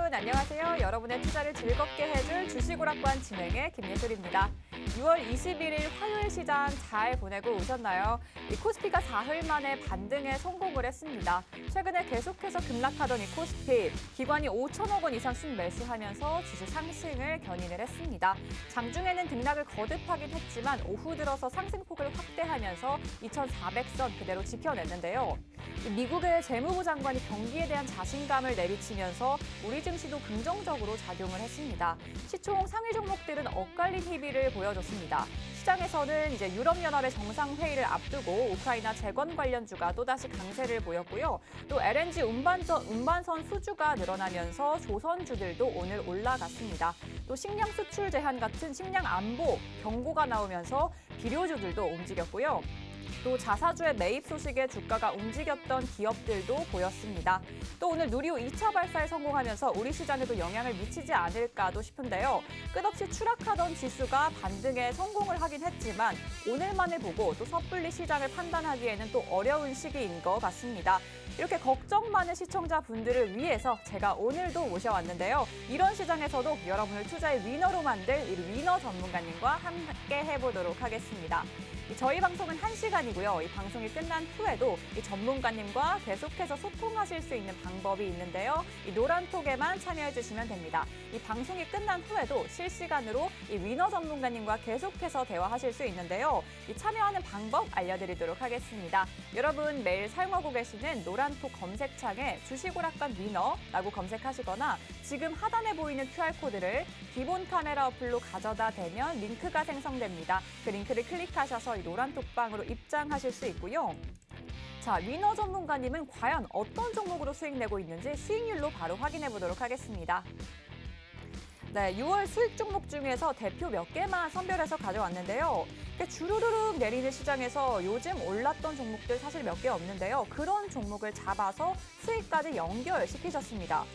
여러분 안녕하세요. 여러분의 투자를 즐겁게 해줄 주식오락관 진행의 김예슬입니다. 6월 21일 화요일 시장 잘 보내고 오셨나요? 이 코스피가 사흘 만에 반등에 성공을 했습니다. 최근에 계속해서 급락하던 이 코스피, 기관이 5천억 원 이상 순매수하면서 지수 상승을 견인을 했습니다. 장중에는 등락을 거듭하긴 했지만 오후 들어서 상승폭을 확대하면서 2,400선 그대로 지켜냈는데요. 미국의 재무부 장관이 경기에 대한 자신감을 내비치면서 우리 증시도 긍정적으로 작용을 했습니다. 시총 상위 종목들은 엇갈린 희비를 보여줬습니다. 시장에서는 이제 유럽연합의 정상회의를 앞두고 우크라이나 재건 관련주가 또다시 강세를 보였고요. 또 LNG 운반선 수주가 늘어나면서 조선주들도 오늘 올라갔습니다. 또 식량 수출 제한 같은 식량 안보 경고가 나오면서 비료주들도 움직였고요. 또 자사주의 매입 소식에 주가가 움직였던 기업들도 보였습니다. 또 오늘 누리호 2차 발사에 성공하면서 우리 시장에도 영향을 미치지 않을까도 싶은데요. 끝없이 추락하던 지수가 반등에 성공을 하긴 했지만 오늘만을 보고 또 섣불리 시장을 판단하기에는 또 어려운 시기인 것 같습니다. 이렇게 걱정 많은 시청자분들을 위해서 제가 오늘도 모셔왔는데요. 이런 시장에서도 여러분을 투자의 위너로 만들 이 위너 전문가님과 함께 해보도록 하겠습니다. 저희 방송은 1시간이고요. 이 방송이 끝난 후에도 이 전문가님과 계속해서 소통하실 수 있는 방법이 있는데요. 이 노란톡에만 참여해 주시면 됩니다. 이 방송이 끝난 후에도 실시간으로 이 위너 전문가님과 계속해서 대화하실 수 있는데요. 이 참여하는 방법 알려드리도록 하겠습니다. 여러분 매일 사용하고 계시는 노란톡 검색창에 주식오락관 위너라고 검색하시거나 지금 하단에 보이는 QR코드를 기본 카메라 어플로 가져다 대면 링크가 생성됩니다. 그 링크를 클릭하셔서 이 노란톡방으로 입장하실 수 있고요. 자, 위너 전문가님은 과연 어떤 종목으로 수익 내고 있는지 수익률로 바로 확인해 보도록 하겠습니다. 네, 6월 수익 종목 중에서 대표 몇 개만 선별해서 가져왔는데요. 주르르륵 내리는 시장에서 요즘 올랐던 종목들 사실 몇 개 없는데요. 그런 종목을 잡아서 수익까지 연결시키셨습니다.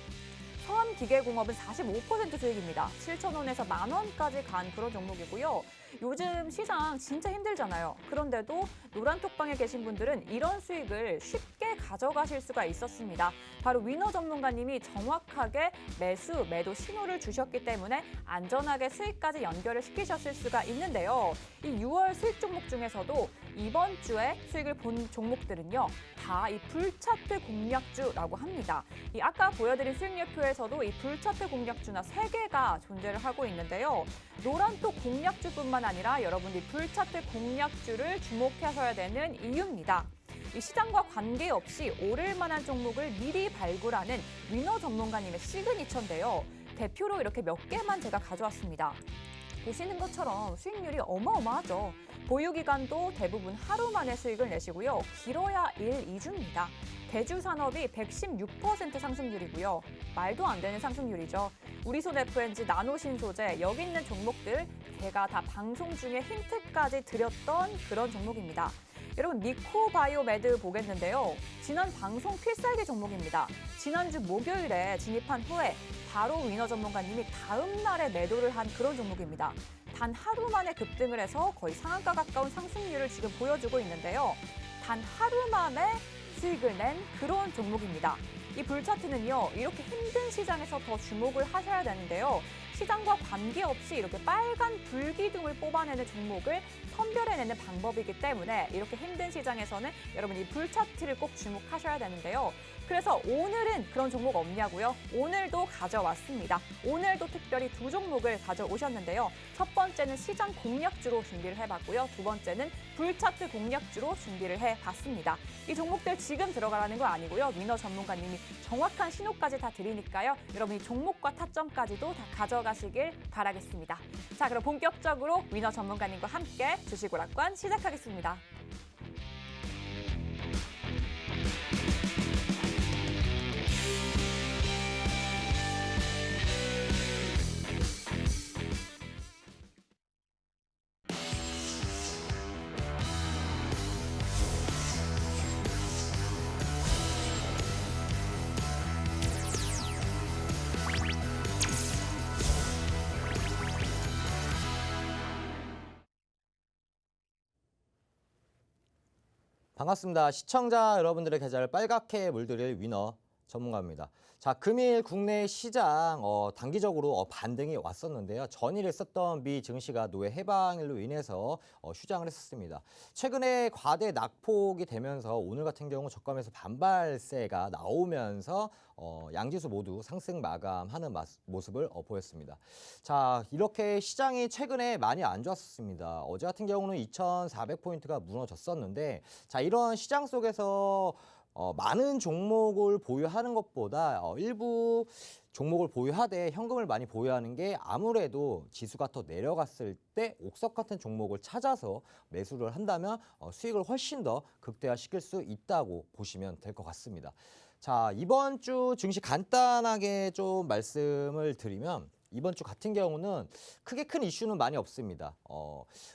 서암기계공업은 45% 수익입니다. 7,000원에서 10,000원까지 간 그런 종목이고요. 요즘 시장 진짜 힘들잖아요. 그런데도 노란톡방에 계신 분들은 이런 수익을 쉽게 가져가실 수가 있었습니다. 바로 위너 전문가님이 정확하게 매수, 매도 신호를 주셨기 때문에 안전하게 수익까지 연결을 시키셨을 수가 있는데요. 이 6월 수익 종목 중에서도 이번 주에 수익을 본 종목들은요. 다 이 불차트 공략주라고 합니다. 이 아까 보여드린 수익률표에서도 이 불차트 공략주나 3개가 존재를 하고 있는데요. 노란톡 공략주뿐만 아니라 여러분들이 불차트 공략주를 주목하셔야 되는 이유입니다. 이 시장과 관계없이 오를 만한 종목을 미리 발굴하는 위너 전문가님의 시그니처인데요. 대표로 이렇게 몇 개만 제가 가져왔습니다. 보시는 것처럼 수익률이 어마어마하죠. 보유기간도 대부분 하루 만에 수익을 내시고요. 길어야 1, 2주입니다. 대주산업이 116% 상승률이고요. 말도 안 되는 상승률이죠. 우리손 FNG, 나노신소재, 여기 있는 종목들 제가 다 방송 중에 힌트까지 드렸던 그런 종목입니다. 여러분 니코바이오메드 보겠는데요. 지난 방송 필살기 종목입니다. 지난주 목요일에 진입한 후에 바로 위너 전문가님이 다음 날에 매도를 한 그런 종목입니다. 단 하루 만에 급등을 해서 거의 상한가 가까운 상승률을 지금 보여주고 있는데요. 단 하루 만에 수익을 낸 그런 종목입니다. 이 불차트는요, 이렇게 힘든 시장에서 더 주목을 하셔야 되는데요. 시장과 관계없이 이렇게 빨간 불기둥을 뽑아내는 종목을 선별해내는 방법이기 때문에 이렇게 힘든 시장에서는 여러분 이 불차트를 꼭 주목하셔야 되는데요. 그래서 오늘은 그런 종목 없냐고요? 오늘도 가져왔습니다. 오늘도 특별히 2종목을 가져오셨는데요. 첫 번째는 시장 공략주로 준비를 해봤고요. 두 번째는 불차트 공략주로 준비를 해봤습니다. 이 종목들 지금 들어가라는 거 아니고요. 위너 전문가님이 정확한 신호까지 다 드리니까요. 여러분이 종목과 타점까지도 다 가져가시길 바라겠습니다. 자, 그럼 본격적으로 위너 전문가님과 함께 주식오락관 시작하겠습니다. 반갑습니다. 시청자 여러분들의 계좌를 빨갛게 물들일 위너 전문가입니다. 자, 금일 국내 시장 단기적으로 반등이 왔었는데요. 전일에 있었던 미 증시가 노예 해방일로 인해서 휴장을 했었습니다. 최근에 과대 낙폭이 되면서 오늘 같은 경우 저가에서 반발세가 나오면서 양지수 모두 상승 마감하는 모습을 보였습니다. 자, 이렇게 시장이 최근에 많이 안 좋았습니다. 어제 같은 경우는 2,400포인트가 무너졌었는데, 자, 이런 시장 속에서 많은 종목을 보유하는 것보다 일부 종목을 보유하되 현금을 많이 보유하는 게 아무래도 지수가 더 내려갔을 때 옥석 같은 종목을 찾아서 매수를 한다면 수익을 훨씬 더 극대화시킬 수 있다고 보시면 될 것 같습니다. 자, 이번 주 증시 간단하게 좀 말씀을 드리면, 이번 주 같은 경우는 크게 큰 이슈는 많이 없습니다.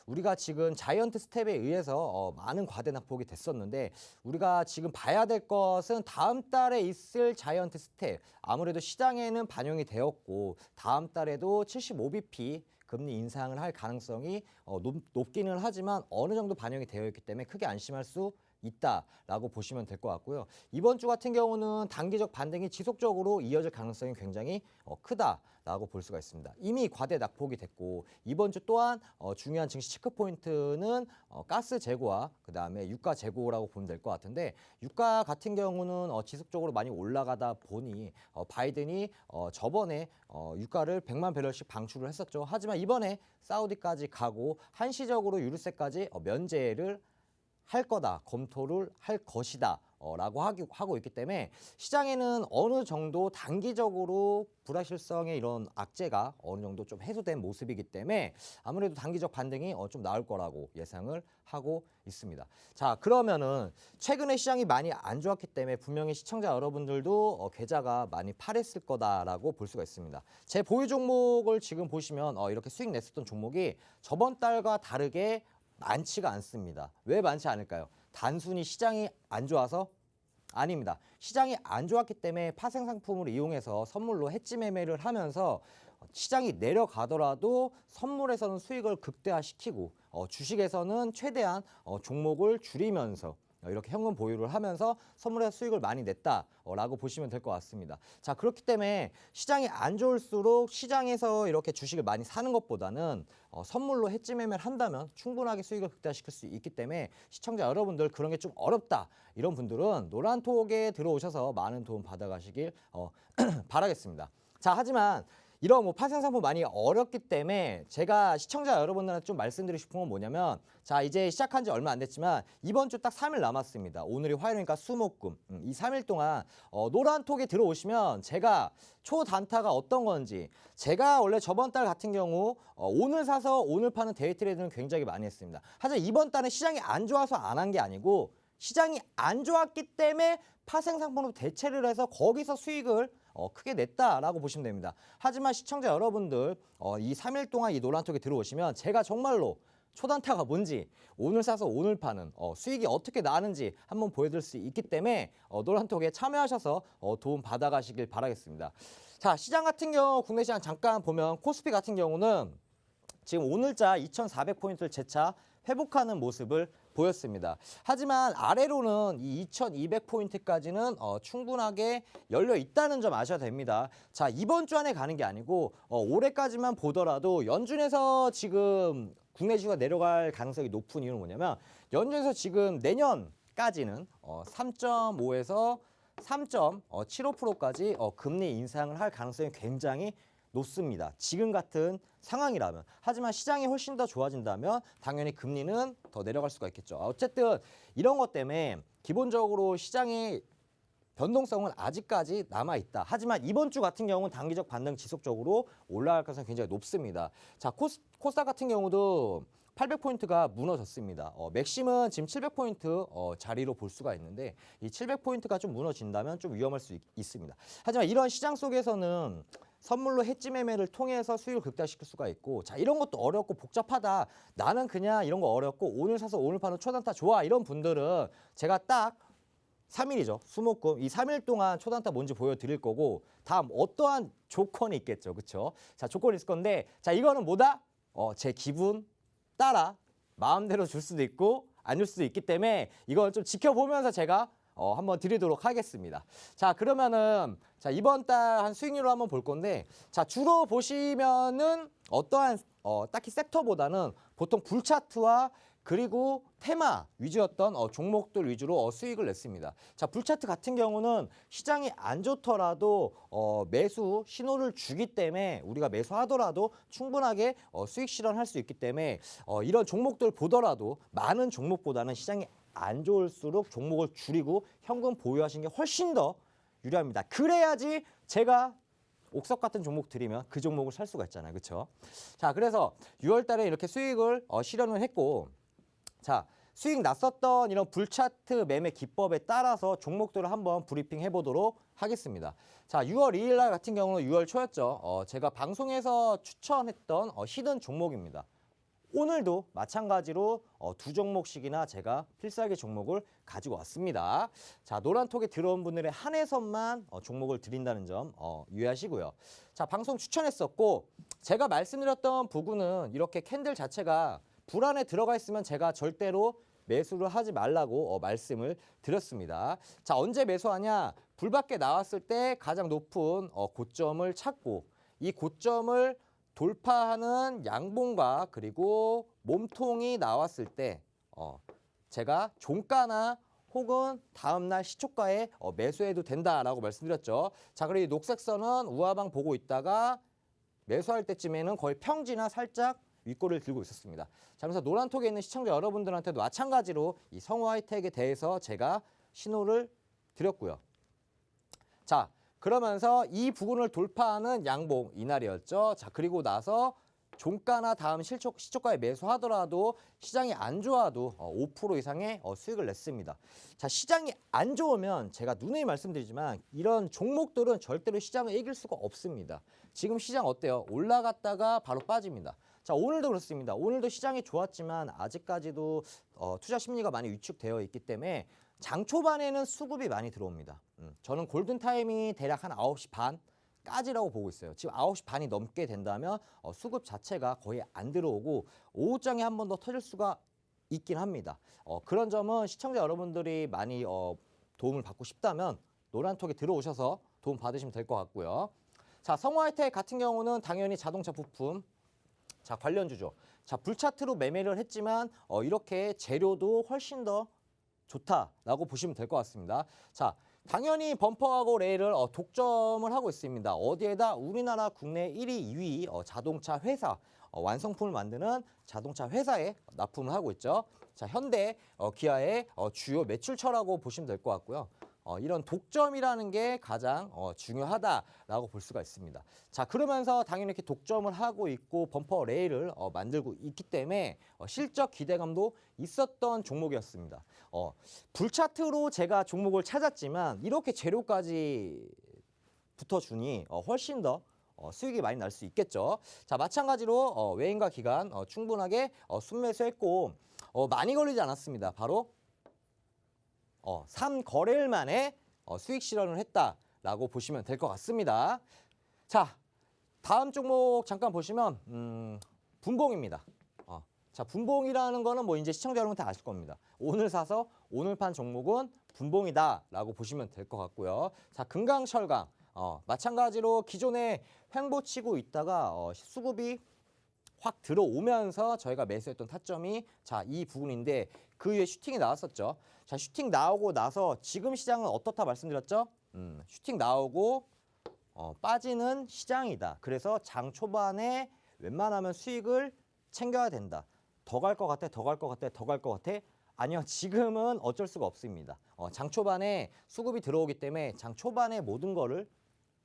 우리가 지금 자이언트 스텝에 의해서 많은 과대 낙폭이 됐었는데, 우리가 지금 봐야 될 것은 다음 달에 있을 자이언트 스텝, 아무래도 시장에는 반영이 되었고 다음 달에도 75bp 금리 인상을 할 가능성이 높기는 하지만 어느 정도 반영이 되어 있기 때문에 크게 안심할 수 있다라고 보시면 될 것 같고요. 이번 주 같은 경우는 단기적 반등이 지속적으로 이어질 가능성이 굉장히 크다라고 볼 수가 있습니다. 이미 과대 낙폭이 됐고, 이번 주 또한 중요한 증시 체크 포인트는 가스 재고와 그다음에 유가 재고라고 보면 될 것 같은데, 유가 같은 경우는 지속적으로 많이 올라가다 보니 바이든이 저번에 유가를 100만 배럴씩 방출을 했었죠. 하지만 이번에 사우디까지 가고 한시적으로 유류세까지 면제를 할 거다, 검토를 할 것이다 라고 하고 있기 때문에 시장에는 어느 정도 단기적으로 불확실성의 이런 악재가 어느 정도 좀 해소된 모습이기 때문에 아무래도 단기적 반등이 좀 나올 거라고 예상을 하고 있습니다. 자, 그러면은 최근에 시장이 많이 안 좋았기 때문에 분명히 시청자 여러분들도 계좌가 많이 파랬을 거다라고 볼 수가 있습니다. 제 보유 종목을 지금 보시면 이렇게 수익 냈었던 종목이 저번 달과 다르게 많지가 않습니다. 왜 많지 않을까요? 단순히 시장이 안 좋아서? 아닙니다. 시장이 안 좋았기 때문에 파생 상품을 이용해서 선물로 해지 매매를 하면서 시장이 내려가더라도 선물에서는 수익을 극대화시키고 주식에서는 최대한 종목을 줄이면서 이렇게 현금 보유를 하면서 선물에서 수익을 많이 냈다라고 보시면 될 것 같습니다. 자, 그렇기 때문에 시장이 안 좋을수록 시장에서 이렇게 주식을 많이 사는 것보다는 선물로 해지 매매를 한다면 충분하게 수익을 극대화시킬 수 있기 때문에 시청자 여러분들 그런 게 좀 어렵다 이런 분들은 노란톡에 들어오셔서 많은 도움 받아가시길 바라겠습니다. 자, 하지만 이런 파생 상품 많이 어렵기 때문에 제가 시청자 여러분들한테 좀 말씀드리고 싶은 건 뭐냐면, 자, 이제 시작한 지 얼마 안 됐지만 이번 주 딱 3일 남았습니다. 오늘이 화요일이니까 수목금, 이 3일 동안 노란톡에 들어오시면 제가 초단타가 어떤 건지, 제가 원래 저번 달 같은 경우 오늘 사서 오늘 파는 데이 트레이드는 굉장히 많이 했습니다. 하지만 이번 달은 시장이 안 좋아서 안 한 게 아니고 시장이 안 좋았기 때문에 파생 상품으로 대체를 해서 거기서 수익을 크게 냈다라고 보시면 됩니다. 하지만 시청자 여러분들 이 3일 동안 이 노란톡에 들어오시면 제가 정말로 초단타가 뭔지, 오늘 사서 오늘 파는 수익이 어떻게 나는지 한번 보여드릴 수 있기 때문에 노란톡에 참여하셔서 도움 받아가시길 바라겠습니다. 자, 시장 같은 경우 국내 시장 잠깐 보면 코스피 같은 경우는 지금 오늘자 2,400포인트를 재차 회복하는 모습을 보였습니다. 하지만 아래로는 이 2,200포인트까지는 충분하게 열려 있다는 점 아셔야 됩니다. 자, 이번 주 안에 가는 게 아니고 올해까지만 보더라도 연준에서 지금 국내 지수가 내려갈 가능성이 높은 이유는 뭐냐면, 연준에서 지금 내년까지는 3.5에서 3.75%까지 금리 인상을 할 가능성이 굉장히 높습니다. 지금 같은 상황이라면. 하지만 시장이 훨씬 더 좋아진다면 당연히 금리는 더 내려갈 수가 있겠죠. 어쨌든 이런 것 때문에 기본적으로 시장의 변동성은 아직까지 남아있다. 하지만 이번 주 같은 경우는 단기적 반등 지속적으로 올라갈 가능성이 굉장히 높습니다. 자, 코스닥 같은 경우도 800포인트가 무너졌습니다. 맥심은 지금 700포인트 자리로 볼 수가 있는데, 이 700포인트가 좀 무너진다면 좀 위험할 수 있습니다. 하지만 이런 시장 속에서는 선물로 해지 매매를 통해서 수익을 극대화시킬 수가 있고, 자, 이런 것도 어렵고 복잡하다, 나는 그냥 이런 거 어렵고 오늘 사서 오늘 파는 초단타 좋아, 이런 분들은 제가 딱 3일이죠. 수목금. 이 3일 동안 초단타 뭔지 보여드릴 거고, 다음 어떠한 조건이 있겠죠. 그렇죠? 자, 조건이 있을 건데, 자, 이거는 뭐다? 제 기분 따라 마음대로 줄 수도 있고 안 줄 수도 있기 때문에 이걸 좀 지켜보면서 제가 한번 드리도록 하겠습니다. 자, 그러면은 자, 이번 달 한 수익률을 한번 볼 건데, 자, 주로 보시면은 어떠한 딱히 섹터보다는 보통 불차트와 그리고 테마 위주였던 종목들 위주로 수익을 냈습니다. 자, 불차트 같은 경우는 시장이 안 좋더라도 매수 신호를 주기 때문에 우리가 매수하더라도 충분하게 수익 실현할 수 있기 때문에 이런 종목들 보더라도 많은 종목보다는 시장이 안 좋을수록 종목을 줄이고 현금 보유하시는 게 훨씬 더 유리합니다. 그래야지 제가 옥석 같은 종목 드리면 그 종목을 살 수가 있잖아요. 그렇죠? 자, 그래서 6월 달에 이렇게 수익을 실현을 했고, 자, 수익 났었던 이런 불차트 매매 기법에 따라서 종목들을 한번 브리핑 해보도록 하겠습니다. 자, 6월 2일 날 같은 경우는 6월 초였죠. 제가 방송에서 추천했던 히든 종목입니다. 오늘도 마찬가지로 두 종목씩이나 제가 필살기 종목을 가지고 왔습니다. 자, 노란톡에 들어온 분들의 한해선만 종목을 드린다는 점 유의하시고요. 자, 방송 추천했었고, 제가 말씀드렸던 부분은 이렇게 캔들 자체가 불 안에 들어가 있으면 제가 절대로 매수를 하지 말라고 말씀을 드렸습니다. 자, 언제 매수하냐? 불 밖에 나왔을 때 가장 높은 고점을 찾고, 이 고점을 돌파하는 양봉과 그리고 몸통이 나왔을 때 제가 종가나 혹은 다음날 시초가에 매수해도 된다라고 말씀드렸죠. 자, 그리고 이 녹색선은 우하방 보고 있다가 매수할 때쯤에는 거의 평지나 살짝 윗골을 들고 있었습니다. 자, 그래서 노란톡에 있는 시청자 여러분들한테도 마찬가지로 이 성우 하이텍에 대해서 제가 신호를 드렸고요. 자, 그러면서 이 부분을 돌파하는 양봉 이날이었죠. 자, 그리고 나서 종가나 다음 시초가에 매수하더라도 시장이 안 좋아도 5% 이상의 수익을 냈습니다. 자, 시장이 안 좋으면 제가 누누이 말씀드리지만 이런 종목들은 절대로 시장을 이길 수가 없습니다. 지금 시장 어때요? 올라갔다가 바로 빠집니다. 자, 오늘도 그렇습니다. 오늘도 시장이 좋았지만 아직까지도 투자 심리가 많이 위축되어 있기 때문에 장 초반에는 수급이 많이 들어옵니다. 저는 골든타임이 대략 한 9시 반까지라고 보고 있어요. 지금 9시 반이 넘게 된다면 수급 자체가 거의 안 들어오고 오후장에 한 번 더 터질 수가 있긴 합니다. 그런 점은 시청자 여러분들이 많이 도움을 받고 싶다면 노란톡에 들어오셔서 도움 받으시면 될 것 같고요. 자, 성우하이텍 같은 경우는 당연히 자동차 부품 자, 관련주죠. 자, 불차트로 매매를 했지만 이렇게 재료도 훨씬 더 좋다라고 보시면 될 것 같습니다. 자, 당연히 범퍼하고 레일을 독점을 하고 있습니다. 어디에다? 우리나라 국내 1위, 2위 자동차 회사, 완성품을 만드는 자동차 회사에 납품을 하고 있죠. 자, 현대, 기아의 주요 매출처라고 보시면 될 것 같고요. 이런 독점이라는 게 가장 중요하다라고 볼 수가 있습니다. 자, 그러면서 당연히 이렇게 독점을 하고 있고 범퍼 레일을 만들고 있기 때문에 실적 기대감도 있었던 종목이었습니다. 불차트로 제가 종목을 찾았지만 이렇게 재료까지 붙어주니 훨씬 더 수익이 많이 날 수 있겠죠. 자, 마찬가지로 외인과 기관 충분하게 순매수했고 많이 걸리지 않았습니다. 바로 3거래일 만에 수익 실현을 했다라고 보시면 될 것 같습니다. 자, 다음 종목 잠깐 보시면 분봉입니다. 자, 분봉이라는 거는 뭐 이제 시청자 여러분 다 아실 겁니다. 오늘 사서 오늘 판 종목은 분봉이다라고 보시면 될 것 같고요. 자, 금강철강 마찬가지로 기존에 횡보치고 있다가 수급이 확 들어오면서 저희가 매수했던 타점이 자, 이 부분인데 그 위에 슈팅이 나왔었죠. 자, 슈팅 나오고 나서 지금 시장은 어떻다 말씀드렸죠? 슈팅 나오고 빠지는 시장이다. 그래서 장 초반에 웬만하면 수익을 챙겨야 된다. 더 갈 것 같아, 더 갈 것 같아, 더 갈 것 같아. 아니요, 지금은 어쩔 수가 없습니다. 장 초반에 수급이 들어오기 때문에 장 초반에 모든 거를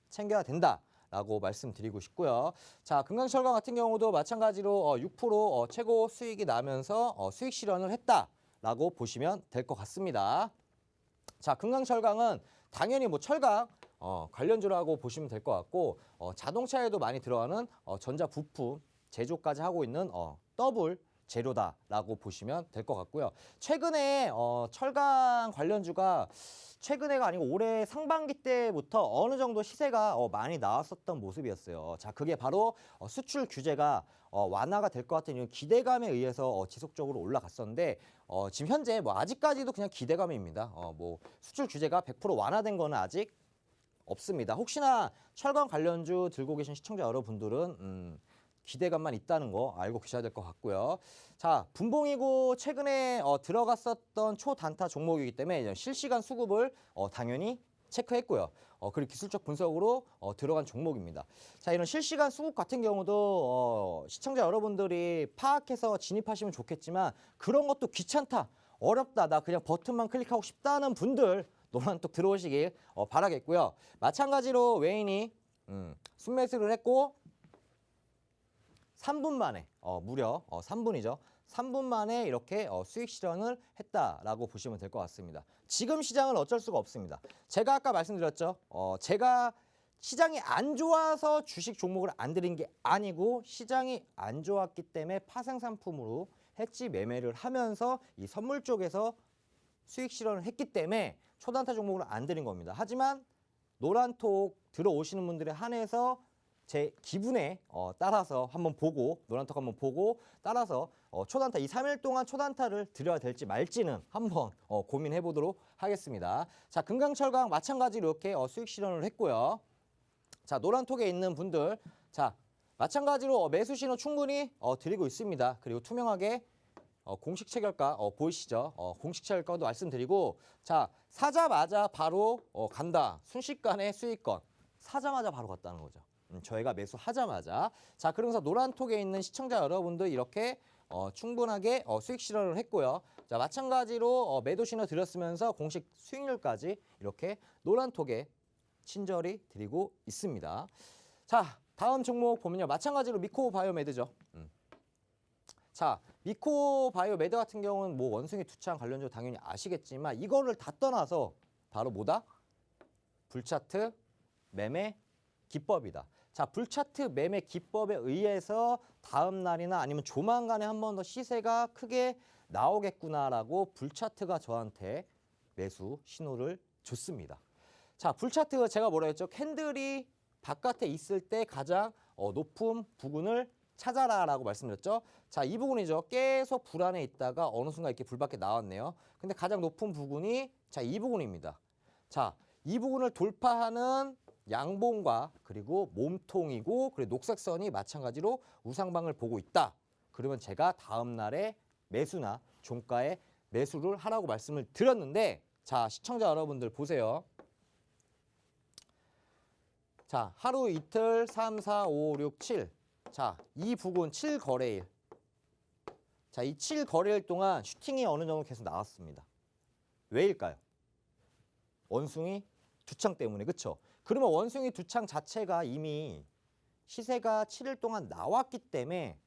챙겨야 된다라고 말씀드리고 싶고요. 자, 금강철강 같은 경우도 마찬가지로 6% 최고 수익이 나면서 수익 실현을 했다라고 보시면 될 것 같습니다. 자, 금강철강은 당연히 뭐 철강 관련주라고 보시면 될 것 같고 자동차에도 많이 들어가는 전자 부품 제조까지 하고 있는 더블 재료다라고 보시면 될 것 같고요. 최근에 철강 관련주가 최근에가 아니고 올해 상반기 때부터 어느 정도 시세가 많이 나왔었던 모습이었어요. 자, 그게 바로 수출 규제가 완화가 될 것 같은 이런 기대감에 의해서 지속적으로 올라갔었는데 지금 현재 뭐 아직까지도 그냥 기대감입니다. 뭐 수출 규제가 100% 완화된 거는 아직 없습니다. 혹시나 철강 관련주 들고 계신 시청자 여러분들은 기대감만 있다는 거 알고 계셔야 될 것 같고요. 자, 분봉이고 최근에 들어갔었던 초단타 종목이기 때문에 실시간 수급을 당연히 체크했고요. 그리고 기술적 분석으로 들어간 종목입니다. 자, 이런 실시간 수급 같은 경우도 시청자 여러분들이 파악해서 진입하시면 좋겠지만 그런 것도 귀찮다, 어렵다, 나 그냥 버튼만 클릭하고 싶다는 분들 노란톡 들어오시길 바라겠고요. 마찬가지로 외인이 순매수를 했고 3분 만에 무려 3분이죠. 3분 만에 이렇게 수익 실현을 했다라고 보시면 될 것 같습니다. 지금 시장은 어쩔 수가 없습니다. 제가 아까 말씀드렸죠. 제가 시장이 안 좋아서 주식 종목을 안 드린 게 아니고 시장이 안 좋았기 때문에 파생 상품으로 해지 매매를 하면서 이 선물 쪽에서 수익 실현을 했기 때문에 초단타 종목을 안 드린 겁니다. 하지만 노란톡 들어오시는 분들에 한해서 제 기분에 따라서 한번 보고 노란톡 한번 보고 따라서 초단타 이 3일 동안 초단타를 드려야 될지 말지는 한번 고민해 보도록 하겠습니다. 자, 금강철강 마찬가지로 이렇게 수익 실현을 했고요. 자, 노란톡에 있는 분들 자 마찬가지로 매수 신호 충분히 드리고 있습니다. 그리고 투명하게 공식 체결가 보이시죠? 공식 체결가도 말씀드리고 자 사자마자 바로 간다. 순식간에 수익권 사자마자 바로 갔다는 거죠. 저희가 매수하자마자 자 그러면서 노란톡에 있는 시청자 여러분들 이렇게 충분하게 수익 실현을 했고요. 자 마찬가지로 매도 신호 드렸으면서 공식 수익률까지 이렇게 노란톡에 친절히 드리고 있습니다. 자 다음 종목 보면요. 마찬가지로 미코바이오메드죠. 자 미코바이오메드 같은 경우는 뭐 원숭이 두창 관련주 당연히 아시겠지만 이거를 다 떠나서 바로 뭐다? 불차트 매매 기법이다. 자 불차트 매매 기법에 의해서 다음 날이나 아니면 조만간에 한 번 더 시세가 크게 나오겠구나라고 불차트가 저한테 매수 신호를 줬습니다. 자 불차트 제가 뭐라 했죠? 캔들이 바깥에 있을 때 가장 높은 부근을 찾아라라고 말씀드렸죠. 자, 이 부분이죠. 계속 불안에 있다가 어느 순간 이렇게 불 밖에 나왔네요. 근데 가장 높은 부분이 자, 이 부분입니다. 자, 이 부분을 돌파하는 양봉과 그리고 몸통이고 그리고 녹색선이 마찬가지로 우상방을 보고 있다. 그러면 제가 다음 날에 매수나 종가에 매수를 하라고 말씀을 드렸는데 자, 시청자 여러분들 보세요. 자, 하루 이틀 3, 4, 5, 6, 7. 자, 이 부분 7거래일. 자, 이 7거래일 동안 슈팅이 어느 정도 계속 나왔습니다. 왜일까요? 원숭이 두창 때문에, 그렇죠? 그러면 원숭이 두창 자체가 이미 시세가 7일 동안 나왔기 때문에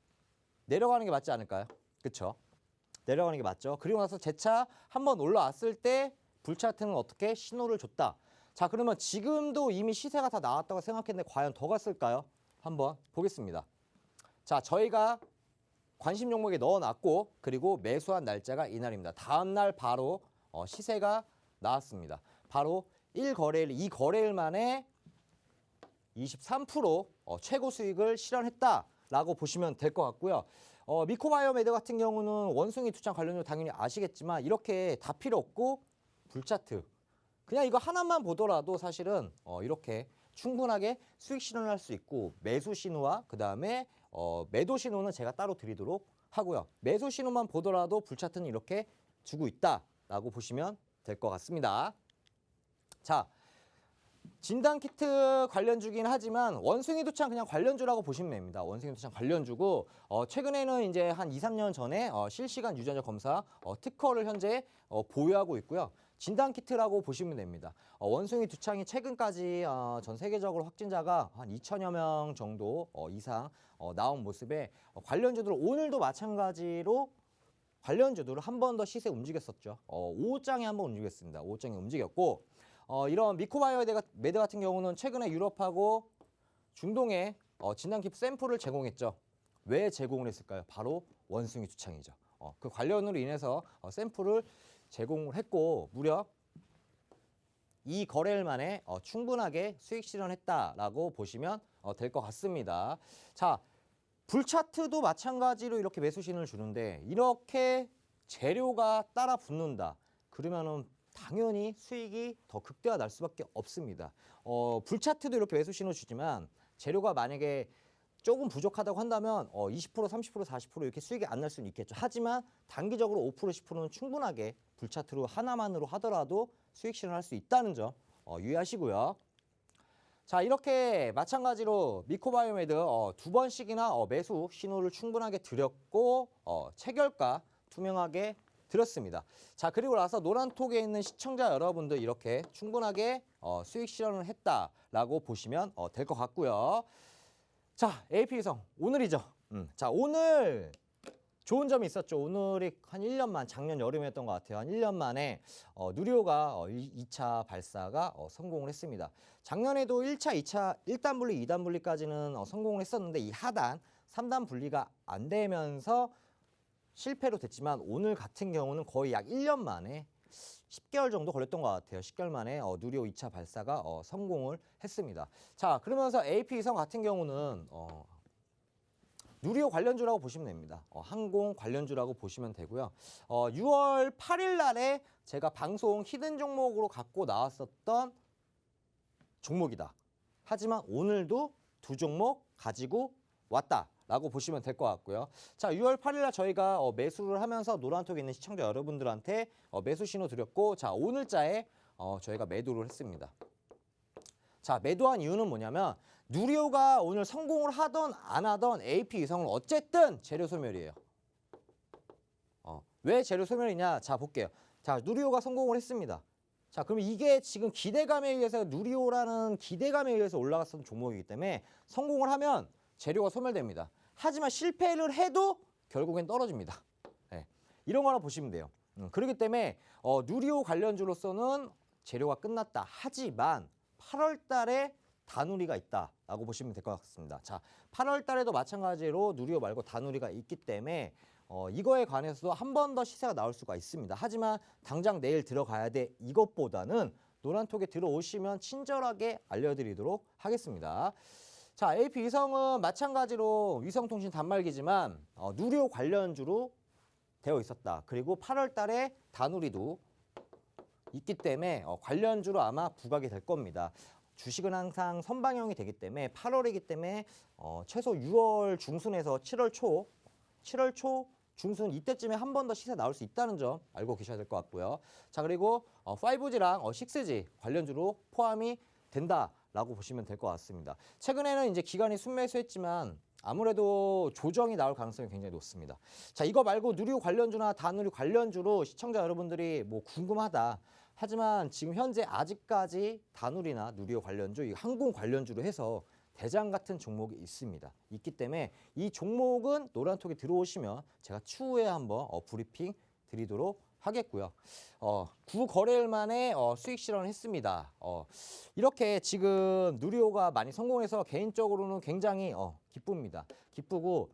내려가는 게 맞지 않을까요? 그렇죠? 내려가는 게 맞죠. 그리고 나서 재차 한번 올라왔을 때 불차트는 어떻게 신호를 줬다. 자, 그러면 지금도 이미 시세가 다 나왔다고 생각했는데 과연 더 갔을까요? 한번 보겠습니다. 자, 저희가 관심 종목에 넣어놨고 그리고 매수한 날짜가 이날입니다. 다음 날 바로 시세가 나왔습니다. 바로 1거래일, 2거래일 만에 23% 최고 수익을 실현했다라고 보시면 될 것 같고요. 미코바이오메드 같은 경우는 원숭이 두창 관련주 당연히 아시겠지만 이렇게 다 필요 없고 불차트 그냥 이거 하나만 보더라도 사실은 이렇게 충분하게 수익 실현을 할 수 있고 매수 신호와 그다음에 매도 신호는 제가 따로 드리도록 하고요. 매수 신호만 보더라도 불차트는 이렇게 주고 있다라고 보시면 될 것 같습니다. 자, 진단키트 관련주긴 하지만 원숭이 두창 그냥 관련주라고 보시면 됩니다. 원숭이 두창 관련주고 최근에는 이제 한 2, 3년 전에 실시간 유전자 검사 특허를 현재 보유하고 있고요. 진단키트라고 보시면 됩니다. 원숭이 두창이 최근까지 전 세계적으로 확진자가 한 2천여 명 정도 이상 나온 모습에 관련주들 오늘도 마찬가지로 관련주들을 한 번 더 시세 움직였었죠. 5장에 한 번 움직였습니다. 5장에 움직였고 이런 미코바이오메드 같은 경우는 최근에 유럽하고 중동에 진단키트 샘플을 제공했죠. 왜 제공을 했을까요? 바로 원숭이 두창이죠. 그 관련으로 인해서 샘플을 제공을 했고 무려 이 거래일 만에 충분하게 수익 실현했다라고 보시면 될 것 같습니다. 자, 불차트도 마찬가지로 이렇게 매수 신호를 주는데 이렇게 재료가 따라 붙는다. 그러면은 당연히 수익이 더 극대화 날 수밖에 없습니다. 불차트도 이렇게 매수 신호 주지만 재료가 만약에 조금 부족하다고 한다면 20%, 30%, 40% 이렇게 수익이 안 날 수는 있겠죠. 하지만 단기적으로 5%, 10%는 충분하게 불차트로 하나만으로 하더라도 수익 실현할 수 있다는 점 유의하시고요. 자, 이렇게 마찬가지로 미코바이오메드 두 번씩이나 매수 신호를 충분하게 드렸고 체결가 투명하게 드렸습니다. 자, 그리고 나서 노란톡에 있는 시청자 여러분들 이렇게 충분하게 수익 실현을 했다라고 보시면 될 것 같고요. 자, AP위성 오늘이죠. 자, 오늘 좋은 점이 있었죠. 오늘이 한 1년 만, 작년 여름에 했던 것 같아요. 한 1년 만에 누리호가 2차 발사가 성공을 했습니다. 작년에도 1차, 2차, 1단 분리, 2단 분리까지는 성공을 했었는데 이 하단, 3단 분리가 안 되면서 실패로 됐지만 오늘 같은 경우는 거의 약 1년 만에 10개월 정도 걸렸던 것 같아요. 10개월 만에 누리호 2차 발사가 성공을 했습니다. 자, 그러면서 AP위성 같은 경우는 누리호 관련주라고 보시면 됩니다. 항공 관련주라고 보시면 되고요. 6월 8일 날에 제가 방송 히든 종목으로 갖고 나왔었던 종목이다. 하지만 오늘도 두 종목 가지고 왔다라고 보시면 될 것 같고요. 자, 6월 8일 날 저희가 매수를 하면서 노란톡에 있는 시청자 여러분들한테 매수 신호 드렸고, 자, 오늘자에 저희가 매도를 했습니다. 자, 매도한 이유는 뭐냐면 누리호가 오늘 성공을 하던 안 하던 AP위성은 어쨌든 재료 소멸이에요. 왜 재료 소멸이냐? 자, 볼게요. 자, 누리호가 성공을 했습니다. 자, 그럼 이게 지금 기대감에 의해서 누리호라는 기대감에 의해서 올라갔던 종목이기 때문에 성공을 하면 재료가 소멸됩니다. 하지만 실패를 해도 결국엔 떨어집니다. 네, 이런 거 하나 보시면 돼요. 그렇기 때문에 누리호 관련주로서는 재료가 끝났다. 하지만 8월 달에 다누리가 있다라고 보시면 될 것 같습니다. 자, 8월 달에도 마찬가지로 누리호 말고 다누리가 있기 때문에 이거에 관해서도 한 번 더 시세가 나올 수가 있습니다. 하지만 당장 내일 들어가야 돼 이것보다는 노란톡에 들어오시면 친절하게 알려드리도록 하겠습니다. 자, AP위성은 마찬가지로 위성통신 단말기지만 누리호 관련주로 되어 있었다. 그리고 8월 달에 다누리도 있기 때문에 관련주로 아마 부각이 될 겁니다. 주식은 항상 선방형이 되기 때문에 8월이기 때문에 최소 6월 중순에서 7월 초 중순 이때쯤에 한 번 더 시세 나올 수 있다는 점 알고 계셔야 될 것 같고요. 자, 그리고 5G랑 6G 관련주로 포함이 된다라고 보시면 될 것 같습니다. 최근에는 이제 기관이 순매수했지만 아무래도 조정이 나올 가능성이 굉장히 높습니다. 자, 이거 말고 누리호 관련주나 다누리 관련주로 시청자 여러분들이 뭐 궁금하다. 하지만 지금 현재 아직까지 다누리나 누리호 관련주, 이 항공 관련주로 해서 대장 같은 종목이 있습니다. 있기 때문에 이 종목은 노란톡에 들어오시면 제가 추후에 한번 브리핑 드리도록 하겠고요. 구 거래일 만에 수익 실현을 했습니다. 이렇게 지금 누리호가 많이 성공해서 개인적으로는 굉장히 기쁩니다. 기쁘고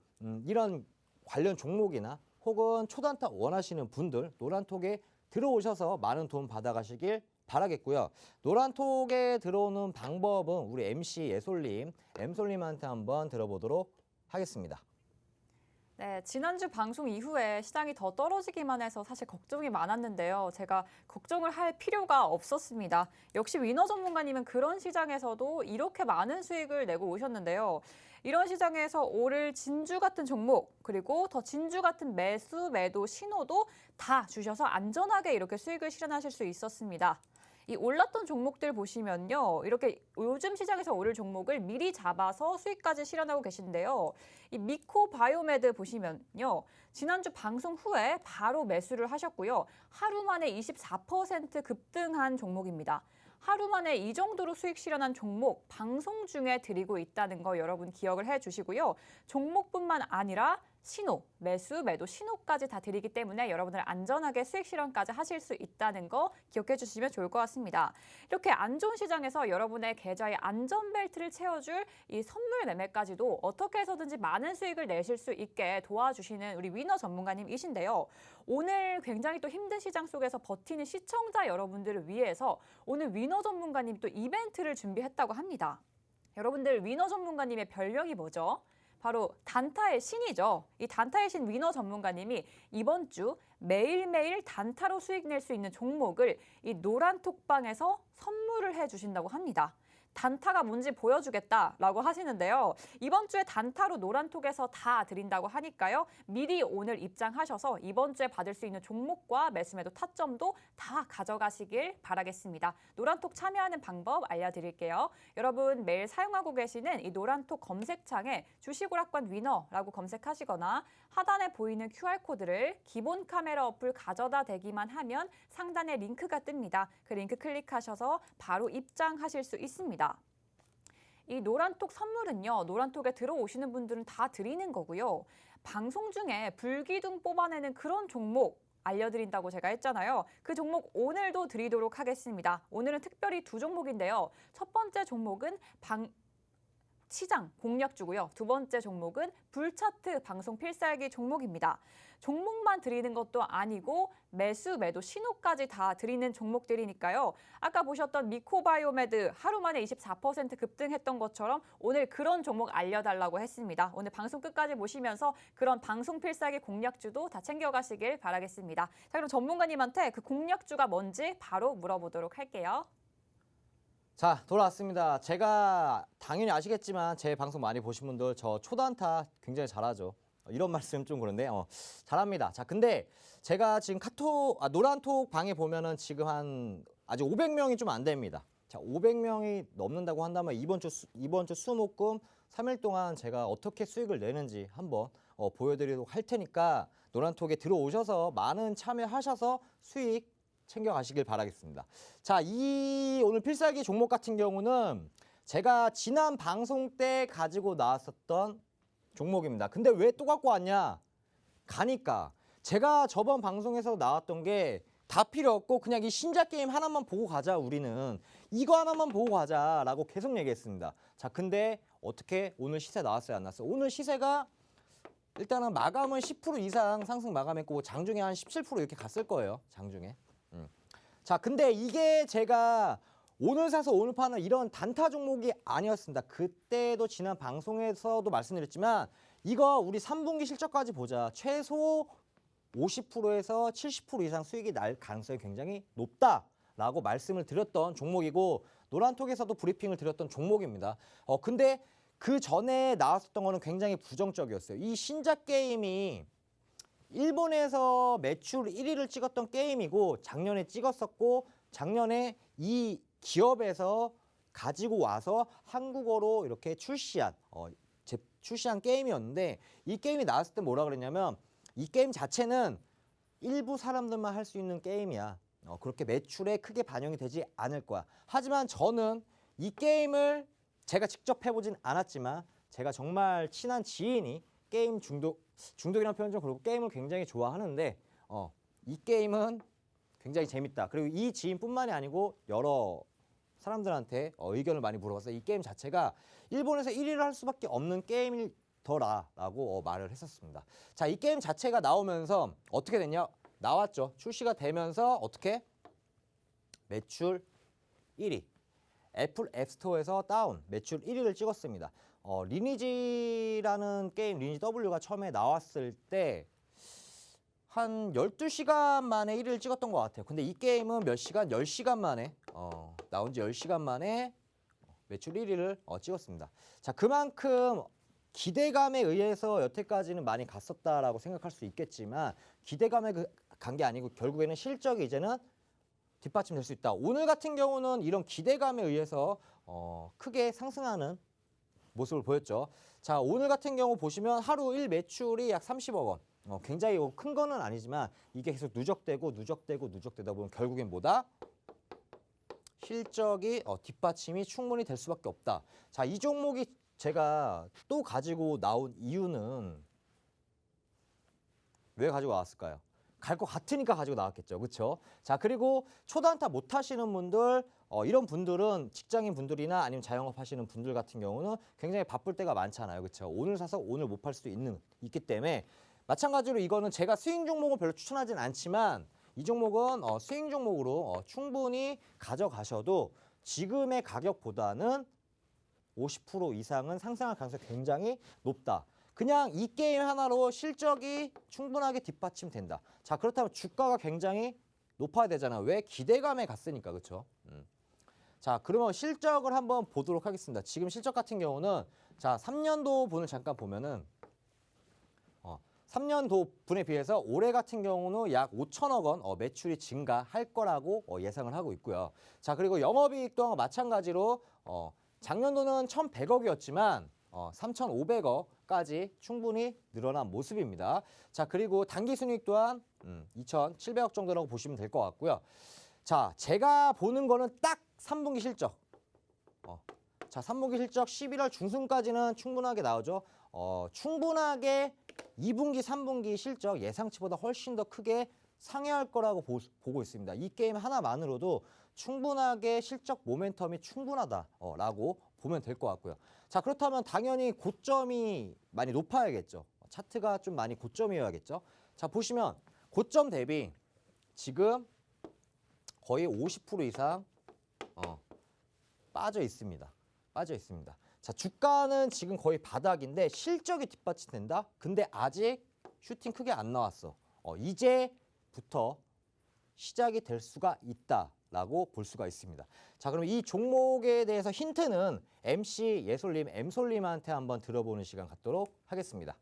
이런 관련 종목이나 혹은 초단타 원하시는 분들 노란톡에 들어오셔서 많은 도움 받아가시길 바라겠고요. 노란톡에 들어오는 방법은 우리 MC 예솔님, 엠솔님한테 한번 들어보도록 하겠습니다. 네, 지난주 방송 이후에 시장이 더 떨어지기만 해서 사실 걱정이 많았는데요. 제가 걱정을 할 필요가 없었습니다. 역시 위너 전문가님은 그런 시장에서도 이렇게 많은 수익을 내고 오셨는데요. 이런 시장에서 오를 진주 같은 종목, 그리고 더 진주 같은 매수, 매도, 신호도 다 주셔서 안전하게 이렇게 수익을 실현하실 수 있었습니다. 이 올랐던 종목들 보시면요. 이렇게 요즘 시장에서 오를 종목을 미리 잡아서 수익까지 실현하고 계신데요. 이 미코바이오메드 보시면요. 지난주 방송 후에 바로 매수를 하셨고요. 하루 만에 24% 급등한 종목입니다. 하루 만에 이 정도로 수익 실현한 종목 방송 중에 드리고 있다는 거 여러분 기억을 해주시고요. 종목뿐만 아니라 신호, 매수, 매도 신호까지 다 드리기 때문에 여러분들 안전하게 수익 실현까지 하실 수 있다는 거 기억해 주시면 좋을 것 같습니다. 이렇게 안 좋은 시장에서 여러분의 계좌의 안전벨트를 채워줄 이 선물 매매까지도 어떻게 해서든지 많은 수익을 내실 수 있게 도와주시는 우리 위너 전문가님이신데요. 오늘 굉장히 또 힘든 시장 속에서 버티는 시청자 여러분들을 위해서 오늘 위너 전문가님 또 이벤트를 준비했다고 합니다. 여러분들 위너 전문가님의 별명이 뭐죠? 바로 단타의 신이죠. 이 단타의 신 위너 전문가님이 이번 주 매일매일 단타로 수익 낼 수 있는 종목을 이 노란톡방에서 선물을 해주신다고 합니다. 단타가 뭔지 보여주겠다라고 하시는데요. 이번 주에 단타로 노란톡에서 다 드린다고 하니까요. 미리 오늘 입장하셔서 이번 주에 받을 수 있는 종목과 매수매도 타점도 다 가져가시길 바라겠습니다. 노란톡 참여하는 방법 알려드릴게요. 여러분 매일 사용하고 계시는 이 노란톡 검색창에 주식오락관 위너라고 검색하시거나 하단에 보이는 QR코드를 기본 카메라 어플 가져다 대기만 하면 상단에 링크가 뜹니다. 그 링크 클릭하셔서 바로 입장하실 수 있습니다. 이 노란톡 선물은요. 노란톡에 들어오시는 분들은 다 드리는 거고요. 방송 중에 불기둥 뽑아내는 그런 종목 알려드린다고 제가 했잖아요. 그 종목 오늘도 드리도록 하겠습니다. 오늘은 특별히 두 종목인데요. 첫 번째 종목은 시장 공략주고요. 두 번째 종목은 불차트 방송 필살기 종목입니다. 종목만 드리는 것도 아니고 매수, 매도 신호까지 다 드리는 종목들이니까요. 아까 보셨던 미코바이오메드 하루 만에 24% 급등했던 것처럼 오늘 그런 종목 알려달라고 했습니다. 오늘 방송 끝까지 보시면서 그런 방송 필살기 공략주도 다 챙겨가시길 바라겠습니다. 자, 그럼 전문가님한테 그 공략주가 뭔지 바로 물어보도록 할게요. 자, 돌아왔습니다. 제가 당연히 아시겠지만 제 방송 많이 보신 분들 저 초단타 굉장히 잘하죠. 이런 말씀 좀 그런데 잘합니다. 자, 근데 제가 지금 노란톡 방에 보면은 지금 아직 500명이 좀 안 됩니다. 자, 500명이 넘는다고 한다면 이번 주 수목금 3일 동안 제가 어떻게 수익을 내는지 한번 보여드리도록 할 테니까 노란톡에 들어오셔서 많은 참여하셔서 수익 챙겨가시길 바라겠습니다. 자, 이 오늘 필살기 종목 같은 경우는 제가 지난 방송 때 가지고 나왔었던 종목입니다. 근데 왜 또 갖고 왔냐? 가니까 제가 저번 방송에서 나왔던 게 다 필요 없고 그냥 이 신작 게임 하나만 보고 가자 우리는. 이거 하나만 보고 가자라고 계속 얘기했습니다. 자, 근데 어떻게 오늘 시세 나왔어요? 안 나왔어요? 오늘 시세가 일단은 마감은 10% 이상 상승 마감했고 장중에 한 17% 이렇게 갔을 거예요. 장중에. 자, 근데 이게 제가 오늘 사서 오늘 파는 이런 단타 종목이 아니었습니다. 그때도 지난 방송에서도 말씀드렸지만 이거 우리 3분기 실적까지 보자. 최소 50%에서 70% 이상 수익이 날 가능성이 굉장히 높다라고 말씀을 드렸던 종목이고 노란톡에서도 브리핑을 드렸던 종목입니다. 근데 그 전에 나왔었던 거는 굉장히 부정적이었어요. 이 신작 게임이 일본에서 매출 1위를 찍었던 게임이고 작년에 찍었었고 작년에 이 기업에서 가지고 와서 한국어로 이렇게 출시한 게임이었는데 이 게임이 나왔을 때 뭐라 그랬냐면 이 게임 자체는 일부 사람들만 할 수 있는 게임이야. 그렇게 매출에 크게 반영이 되지 않을 거야. 하지만 저는 이 게임을 제가 직접 해보진 않았지만 제가 정말 친한 지인이 게임 중독이라는 표현 좀 그렇고 게임을 굉장히 좋아하는데 이 게임은 굉장히 재밌다. 그리고 이 지인뿐만이 아니고 여러 사람들한테 의견을 많이 물어봤어요. 이 게임 자체가 일본에서 1위를 할 수밖에 없는 게임이더라라고 말을 했었습니다. 자, 이 게임 자체가 나오면서 어떻게 됐냐? 나왔죠. 출시가 되면서 어떻게? 매출 1위. 애플 앱스토어에서 다운, 매출 1위를 찍었습니다. 리니지라는 게임, 리니지 W가 처음에 나왔을 때 한 12시간 만에 1위를 찍었던 것 같아요. 근데 이 게임은 몇 시간? 10시간 만에 나온 지 10시간 만에 매출 1위를 찍었습니다. 자, 그만큼 기대감에 의해서 여태까지는 많이 갔었다라고 생각할 수 있겠지만 기대감에 간 게 아니고 결국에는 실적이 이제는 뒷받침될 수 있다. 오늘 같은 경우는 이런 기대감에 의해서 크게 상승하는 모습을 보였죠. 자, 오늘 같은 경우 보시면 하루 1 매출이 약 30억 원. 굉장히 큰 거는 아니지만 이게 계속 누적되다 보면 결국엔 뭐다? 실적이 뒷받침이 충분히 될 수밖에 없다. 자, 이 종목이 제가 또 가지고 나온 이유는 왜 가지고 나왔을까요? 갈 것 같으니까 가지고 나왔겠죠. 그렇죠? 자, 그리고 초단타 못 하시는 분들 이런 분들은 직장인 분들이나 아니면 자영업 하시는 분들 같은 경우는 굉장히 바쁠 때가 많잖아요. 그렇죠? 오늘 사서 오늘 못 팔 수도 있기 때문에 마찬가지로 이거는 제가 스윙 종목은 별로 추천하진 않지만 이 종목은 스윙 종목으로 충분히 가져가셔도 지금의 가격보다는 50% 이상은 상승할 가능성이 굉장히 높다. 그냥 이 게임 하나로 실적이 충분하게 뒷받침된다. 자, 그렇다면 주가가 굉장히 높아야 되잖아요. 왜? 기대감에 갔으니까. 그렇죠? 자, 그러면 실적을 한번 보도록 하겠습니다. 지금 실적 같은 경우는 자, 3년도 분을 잠깐 보면은 3년도 분에 비해서 올해 같은 경우는 약 5천억 원 매출이 증가할 거라고 예상을 하고 있고요. 자, 그리고 영업이익 또한 마찬가지로 작년도는 1,100억이었지만 3,500억까지 충분히 늘어난 모습입니다. 자, 그리고 단기순이익 또한 2,700억 정도라고 보시면 될 것 같고요. 자, 제가 보는 거는 딱 3분기 실적. 자, 3분기 실적 11월 중순까지는 충분하게 나오죠. 충분하게 2분기, 3분기 실적 예상치보다 훨씬 더 크게 상회할 거라고 보고 있습니다. 이 게임 하나만으로도 충분하게 실적 모멘텀이 충분하다라고 보면 될 것 같고요. 자, 그렇다면 당연히 고점이 많이 높아야겠죠. 차트가 좀 많이 고점이어야겠죠. 자, 보시면 고점 대비 지금 거의 50% 이상 빠져 있습니다. 자, 주가는 지금 거의 바닥인데 실적이 뒷받침된다? 근데 아직 슈팅 크게 안 나왔어. 이제부터 시작이 될 수가 있다라고 볼 수가 있습니다. 자, 그럼 이 종목에 대해서 힌트는 MC 예솔님, 엠솔님한테 한번 들어보는 시간 갖도록 하겠습니다.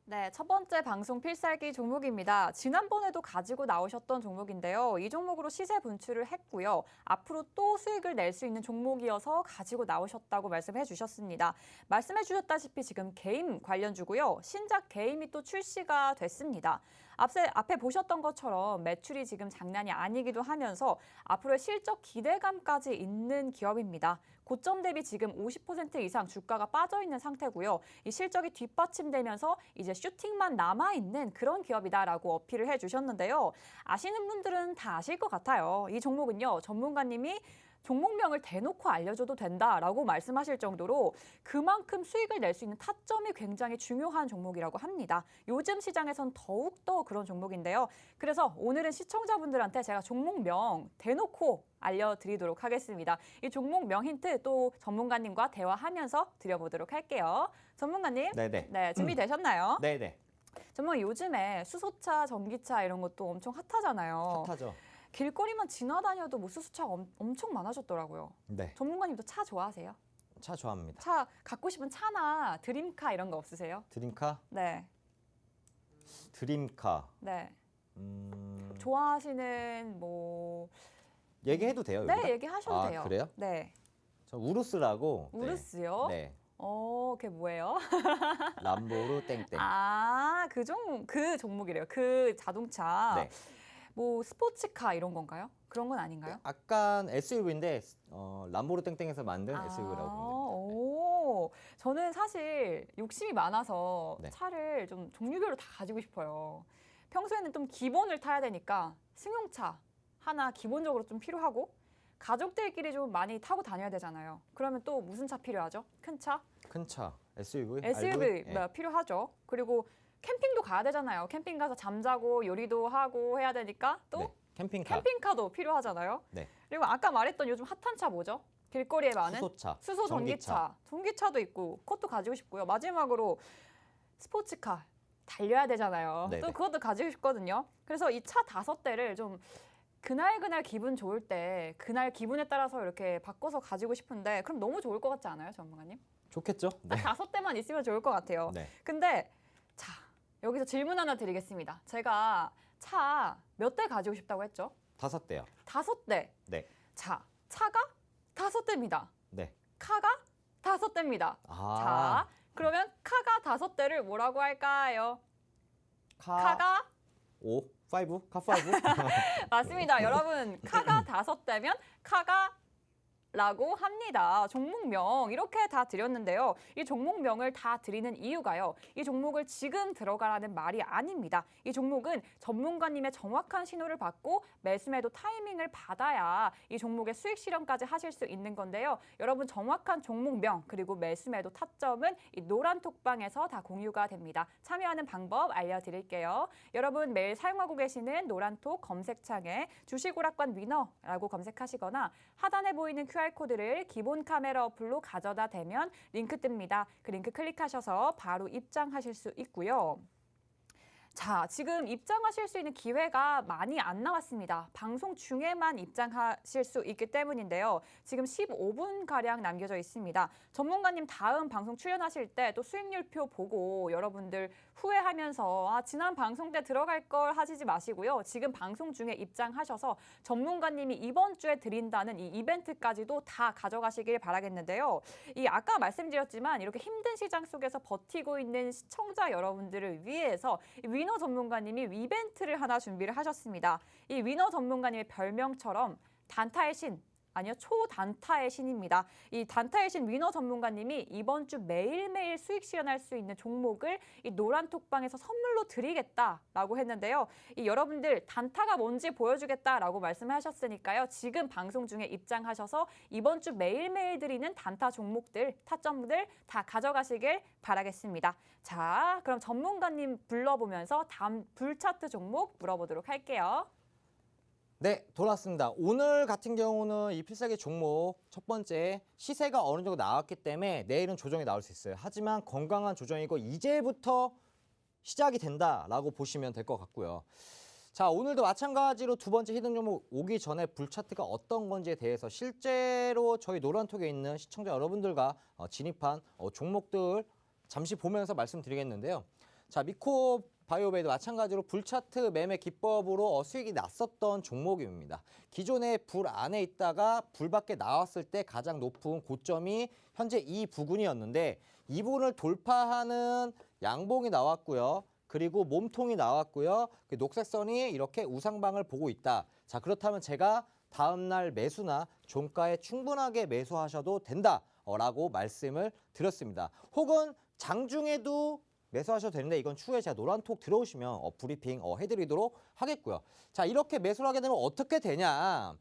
네, 첫 번째 방송 필살기 종목입니다. 지난번에도 가지고 나오셨던 종목인데요. 이 종목으로 시세 분출을 했고요. 앞으로 또 수익을 낼 수 있는 종목이어서 가지고 나오셨다고 말씀해 주셨습니다. 말씀해 주셨다시피 지금 게임 관련주고요. 신작 게임이 또 출시가 됐습니다. 앞에 보셨던 것처럼 매출이 지금 장난이 아니기도 하면서 앞으로의 실적 기대감까지 있는 기업입니다. 고점 대비 지금 50% 이상 주가가 빠져 있는 상태고요. 이 실적이 뒷받침되면서 이제 슈팅만 남아있는 그런 기업이다라고 어필을 해주셨는데요. 아시는 분들은 다 아실 것 같아요. 이 종목은요, 전문가님이 종목명을 대놓고 알려줘도 된다라고 말씀하실 정도로 그만큼 수익을 낼 수 있는 타점이 굉장히 중요한 종목이라고 합니다. 요즘 시장에선 더욱더 그런 종목인데요. 그래서 오늘은 시청자분들한테 제가 종목명 대놓고 알려드리도록 하겠습니다. 이 종목명 힌트 또 전문가님과 대화하면서 드려보도록 할게요. 전문가님, 네네. 네, 준비되셨나요? 네네. 전문가 요즘에 수소차, 전기차 이런 것도 엄청 핫하잖아요. 핫하죠. 길거리만 지나다녀도 뭐 수소차가 엄청 많아졌더라고요. 네. 전문가님도 차 좋아하세요? 차 좋아합니다. 차 갖고 싶은 차나 드림카 이런 거 없으세요? 드림카? 네. 드림카. 네. 좋아하시는 뭐 얘기해도 돼요? 네, 여기다? 얘기하셔도 돼요. 그래요? 네. 저 우루스라고. 우루스요? 네. 그게 뭐예요? 람보르 땡땡. 그 종목이래요. 그 자동차. 네. 뭐 스포츠카 이런 건가요? 그런 건 아닌가요? 약간 SUV인데 람보르 땡땡에서 만든 SUV라고 보면 됩니다. 오, 저는 사실 욕심이 많아서 네. 차를 좀 종류별로 다 가지고 싶어요. 평소에는 좀 기본을 타야 되니까 승용차 하나 기본적으로 좀 필요하고 가족들끼리 좀 많이 타고 다녀야 되잖아요. 그러면 또 무슨 차 필요하죠? 큰 차? 큰 차, SUV, SUV RV? 필요하죠. 그리고 캠핑도 가야 되잖아요. 캠핑 가서 잠자고 요리도 하고 해야 되니까 또 네. 캠핑카. 캠핑카도 필요하잖아요. 네. 그리고 아까 말했던 요즘 핫한 차 뭐죠? 길거리에 많은 수소차. 수소 전기차. 전기차도 있고 그것도 가지고 싶고요. 마지막으로 스포츠카 달려야 되잖아요. 네네. 또 그것도 가지고 싶거든요. 그래서 이 차 5대를 좀 그날 기분 좋을 때 그날 기분에 따라서 이렇게 바꿔서 가지고 싶은데 그럼 너무 좋을 것 같지 않아요, 전문가님? 좋겠죠? 네. 딱 5대만 있으면 좋을 것 같아요. 네. 근데 자, 여기서 질문 하나 드리겠습니다. 제가 차 몇 대 가지고 싶다고 했죠? 5대요. 5대. 네. 자, 차가 5대입니다. 네. 카가 5대입니다. 자, 그러면 카가 5대를 뭐라고 할까요? 카가 5, 5, 카 5. 맞습니다. 여러분, 카가 5대면 카가 라고 합니다. 종목명 이렇게 다 드렸는데요. 이 종목명을 다 드리는 이유가요. 이 종목을 지금 들어가라는 말이 아닙니다. 이 종목은 전문가님의 정확한 신호를 받고 매수매도 타이밍을 받아야 이 종목의 수익 실현까지 하실 수 있는 건데요. 여러분 정확한 종목명 그리고 매수매도 타점은 이 노란 톡방에서 다 공유가 됩니다. 참여하는 방법 알려드릴게요. 여러분 매일 사용하고 계시는 노란톡 검색창에 주식오락관 위너라고 검색하시거나 하단에 보이는 QR코드를 기본 카메라 어플로 가져다 대면 링크 뜹니다. 그 링크 클릭하셔서 바로 입장하실 수 있고요. 자, 지금 입장하실 수 있는 기회가 많이 안 남았습니다. 방송 중에만 입장하실 수 있기 때문인데요. 지금 15분가량 남겨져 있습니다. 전문가님 다음 방송 출연하실 때 또 수익률표 보고 여러분들 후회하면서 지난 방송 때 들어갈 걸 하시지 마시고요. 지금 방송 중에 입장하셔서 전문가님이 이번 주에 드린다는 이 이벤트까지도 다 가져가시길 바라겠는데요. 이 아까 말씀드렸지만 이렇게 힘든 시장 속에서 버티고 있는 시청자 여러분들을 위해서 위너 전문가님이 이벤트를 하나 준비를 하셨습니다. 이 위너 전문가님의 별명처럼 단타의 신, 아니요 초단타의 신입니다. 이 단타의 신 위너 전문가님이 이번 주 매일매일 수익 실현할 수 있는 종목을 이 노란 톡방에서 선물로 드리겠다라고 했는데요. 이 여러분들 단타가 뭔지 보여주겠다라고 말씀하셨으니까요. 지금 방송 중에 입장하셔서 이번 주 매일매일 드리는 단타 종목들, 타점들 다 가져가시길 바라겠습니다. 자, 그럼 전문가님 불러보면서 다음 불차트 종목 물어보도록 할게요. 네, 돌아왔습니다. 오늘 같은 경우는 이 필살기 종목 첫 번째 시세가 어느 정도 나왔기 때문에 내일은 조정이 나올 수 있어요. 하지만 건강한 조정이고 이제부터 시작이 된다라고 보시면 될 것 같고요. 자, 오늘도 마찬가지로 두 번째 히든 종목 오기 전에 불차트가 어떤 건지에 대해서 실제로 저희 노란톡에 있는 시청자 여러분들과 진입한 종목들 잠시 보면서 말씀드리겠는데요. 자, 미코 바이오베이도 마찬가지로 불차트 매매 기법으로 수익이 났었던 종목입니다. 기존에 불 안에 있다가 불 밖에 나왔을 때 가장 높은 고점이 현재 이 부근이었는데 이 부분을 돌파하는 양봉이 나왔고요. 그리고 몸통이 나왔고요. 그 녹색선이 이렇게 우상방을 보고 있다. 자, 그렇다면 제가 다음날 매수나 종가에 충분하게 매수하셔도 된다라고 말씀을 드렸습니다. 혹은 장중에도 매수하셔도 되는데 이건 추후에 제가 노란톡 들어오시면 브리핑 해드리도록 하겠고요. 자, 이렇게 매수를 하게 되면 어떻게 되냐.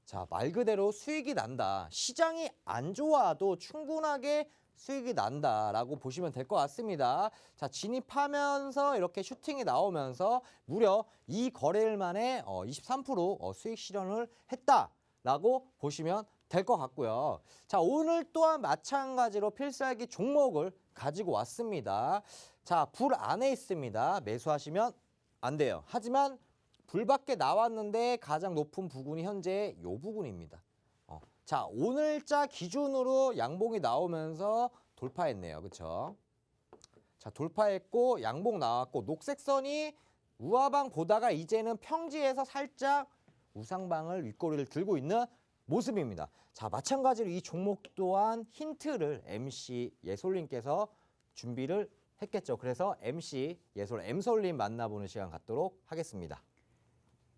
자, 말 그대로 수익이 난다. 시장이 안 좋아도 충분하게 수익이 난다라고 보시면 될 것 같습니다. 자, 진입하면서 이렇게 슈팅이 나오면서 무려 이 거래일 만에 23% 수익 실현을 했다라고 보시면 될 것 같고요. 자, 오늘 또한 마찬가지로 필살기 종목을 가지고 왔습니다. 자, 불 안에 있습니다. 매수하시면 안 돼요. 하지만 불 밖에 나왔는데 가장 높은 부근이 현재 이 부근입니다. 자, 오늘자 기준으로 양봉이 나오면서 돌파했네요. 그렇죠? 자, 돌파했고 양봉 나왔고 녹색선이 우하방 보다가 이제는 평지에서 살짝 우상방을 윗꼬리를 들고 있는 모습입니다. 자, 마찬가지로 이 종목 또한 힌트를 MC 예솔님께서 준비를 했겠죠. 그래서 MC 예솔 엠솔님 만나보는 시간 갖도록 하겠습니다.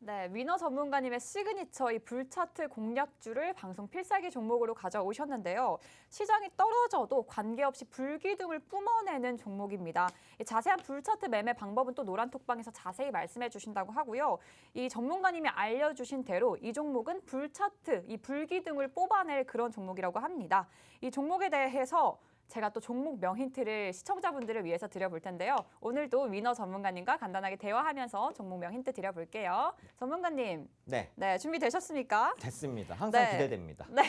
네, 위너 전문가님의 시그니처 이 불차트 공략주를 방송 필살기 종목으로 가져오셨는데요. 시장이 떨어져도 관계없이 불기둥을 뿜어내는 종목입니다. 이 자세한 불차트 매매 방법은 또 노란톡방에서 자세히 말씀해 주신다고 하고요. 이 전문가님이 알려주신 대로 이 종목은 불차트, 이 불기둥을 뽑아낼 그런 종목이라고 합니다. 이 종목에 대해서 제가 또 종목명 힌트를 시청자분들을 위해서 드려볼 텐데요. 오늘도 위너 전문가님과 간단하게 대화하면서 종목명 힌트 드려볼게요. 전문가님, 네, 준비되셨습니까? 됐습니다. 항상 네. 기대됩니다. 네,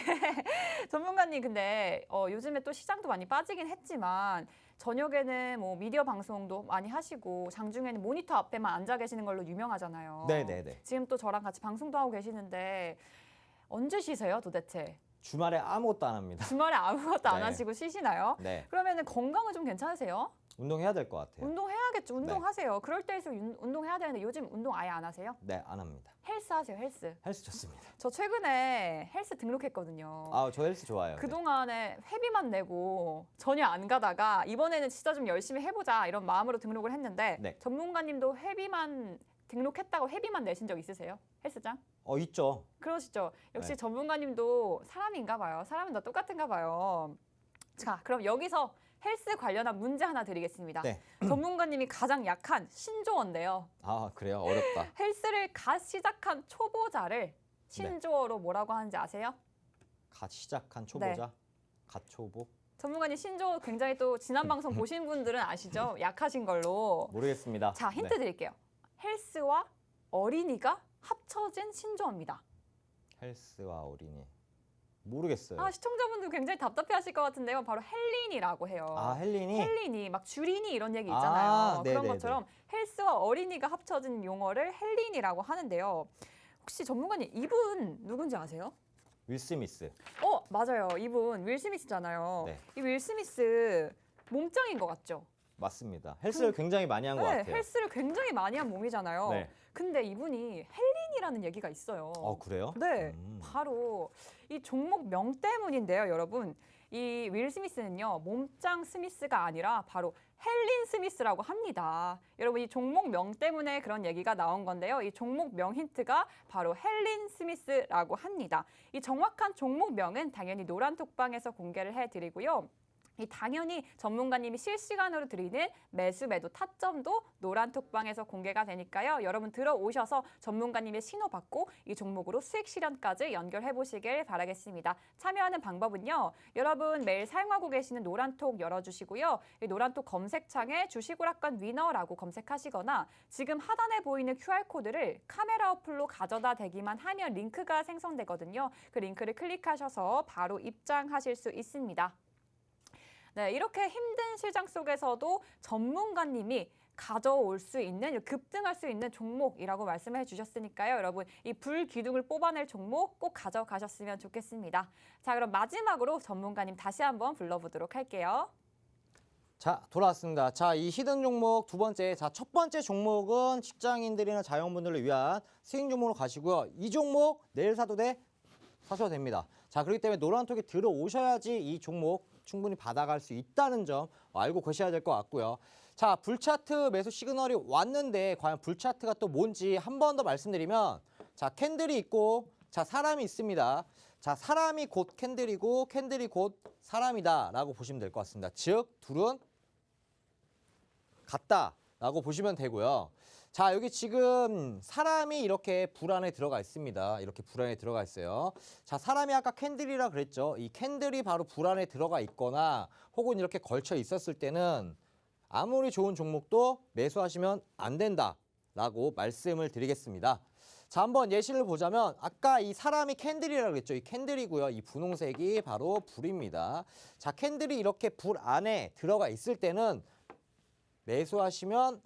전문가님 근데 요즘에 또 시장도 많이 빠지긴 했지만 저녁에는 뭐 미디어 방송도 많이 하시고 장중에는 모니터 앞에만 앉아 계시는 걸로 유명하잖아요. 네네네. 지금 또 저랑 같이 방송도 하고 계시는데 언제 쉬세요 도대체? 주말에 아무것도 안 합니다. 주말에 아무것도 안 네. 하시고 쉬시나요? 네, 그러면 건강은 좀 괜찮으세요? 운동해야 될 것 같아요. 운동해야겠죠. 운동하세요. 그럴 때일수록 운동해야 되는데 요즘 운동 아예 안 하세요? 네, 안 합니다. 헬스 하세요, 헬스. 헬스 좋습니다. 저 최근에 헬스 등록했거든요. 저 헬스 좋아요. 그동안에 회비만 내고 전혀 안 가다가 이번에는 진짜 좀 열심히 해보자 이런 마음으로 등록을 했는데 네. 전문가님도 회비만 등록했다고 회비만 내신 적 있으세요? 헬스장? 있죠. 그러시죠. 역시 네. 전문가님도 사람인가 봐요. 사람은 다 똑같은가 봐요. 자, 그럼 여기서 헬스 관련한 문제 하나 드리겠습니다. 네. 전문가님이 가장 약한 신조어인데요. 아, 그래요? 어렵다. 헬스를 갓 시작한 초보자를 신조어로 뭐라고 하는지 아세요? 갓 시작한 초보자? 갓 초보? 전문가님 신조어 굉장히 또 지난 방송 보신 분들은 아시죠? 약하신 걸로. 모르겠습니다. 자, 힌트 드릴게요. 헬스와 어린이가 합쳐진 신조어입니다. 헬스와 어린이. 모르겠어요. 아, 시청자분들 굉장히 답답해하실 것 같은데요. 바로 헬린이라고 해요. 아, 헬린이? 헬린이 막 주린이 이런 얘기 아, 있잖아요. 그런 네네네. 것처럼 헬스와 어린이가 합쳐진 용어를 헬린이라고 하는데요. 혹시 전문가님 이분 누군지 아세요? 윌 스미스. 맞아요. 이분 윌 스미스잖아요. 네. 이 윌 스미스 몸짱인 것 같죠? 맞습니다. 헬스를 굉장히 많이 한 것 네, 같아요. 헬스를 굉장히 많이 한 몸이잖아요. 네. 근데 이분이 헬린이라는 얘기가 있어요. 그래요? 네, 바로 이 종목명 때문인데요, 여러분. 이 윌 스미스는요, 몸짱 스미스가 아니라 바로 헬린 스미스라고 합니다. 여러분, 이 종목명 때문에 그런 얘기가 나온 건데요. 이 종목명 힌트가 바로 헬린 스미스라고 합니다. 이 정확한 종목명은 당연히 노란톡방에서 공개를 해드리고요. 당연히 전문가님이 실시간으로 드리는 매수 매도 타점도 노란톡방에서 공개가 되니까요. 여러분 들어오셔서 전문가님의 신호 받고 이 종목으로 수익 실현까지 연결해 보시길 바라겠습니다. 참여하는 방법은요. 여러분 매일 사용하고 계시는 노란톡 열어주시고요. 이 노란톡 검색창에 주식오락관 위너라고 검색하시거나 지금 하단에 보이는 QR코드를 카메라 어플로 가져다 대기만 하면 링크가 생성되거든요. 그 링크를 클릭하셔서 바로 입장하실 수 있습니다. 네, 이렇게 힘든 시장 속에서도 전문가님이 가져올 수 있는, 급등할 수 있는 종목이라고 말씀해 주셨으니까요. 여러분, 이 불기둥을 뽑아낼 종목 꼭 가져가셨으면 좋겠습니다. 자, 그럼 마지막으로 전문가님 다시 한번 불러보도록 할게요. 자, 돌아왔습니다. 자, 이 히든 종목 두 번째. 자, 첫 번째 종목은 직장인들이나 자영분들을 위한 수익 종목으로 가시고요. 이 종목 내일 사도 돼? 사셔도 됩니다. 자, 그렇기 때문에 노란톡에 들어오셔야지 이 종목 충분히 받아갈 수 있다는 점 알고 계셔야 될 것 같고요. 자, 불차트 매수 시그널이 왔는데 과연 불차트가 또 뭔지 한 번 더 말씀드리면 자, 캔들이 있고 자, 사람이 있습니다. 자, 사람이 곧 캔들이고 캔들이 곧 사람이다라고 보시면 될 것 같습니다. 즉, 둘은 같다라고 보시면 되고요. 자, 여기 지금 사람이 이렇게 불 안에 들어가 있습니다. 이렇게 불 안에 들어가 있어요. 자, 사람이 아까 캔들이라 그랬죠. 이 캔들이 바로 불 안에 들어가 있거나 혹은 이렇게 걸쳐 있었을 때는 아무리 좋은 종목도 매수하시면 안 된다라고 말씀을 드리겠습니다. 자, 한번 예시를 보자면 아까 이 사람이 캔들이라고 그랬죠. 이 캔들이고요. 이 분홍색이 바로 불입니다. 자, 캔들이 이렇게 불 안에 들어가 있을 때는 매수하시면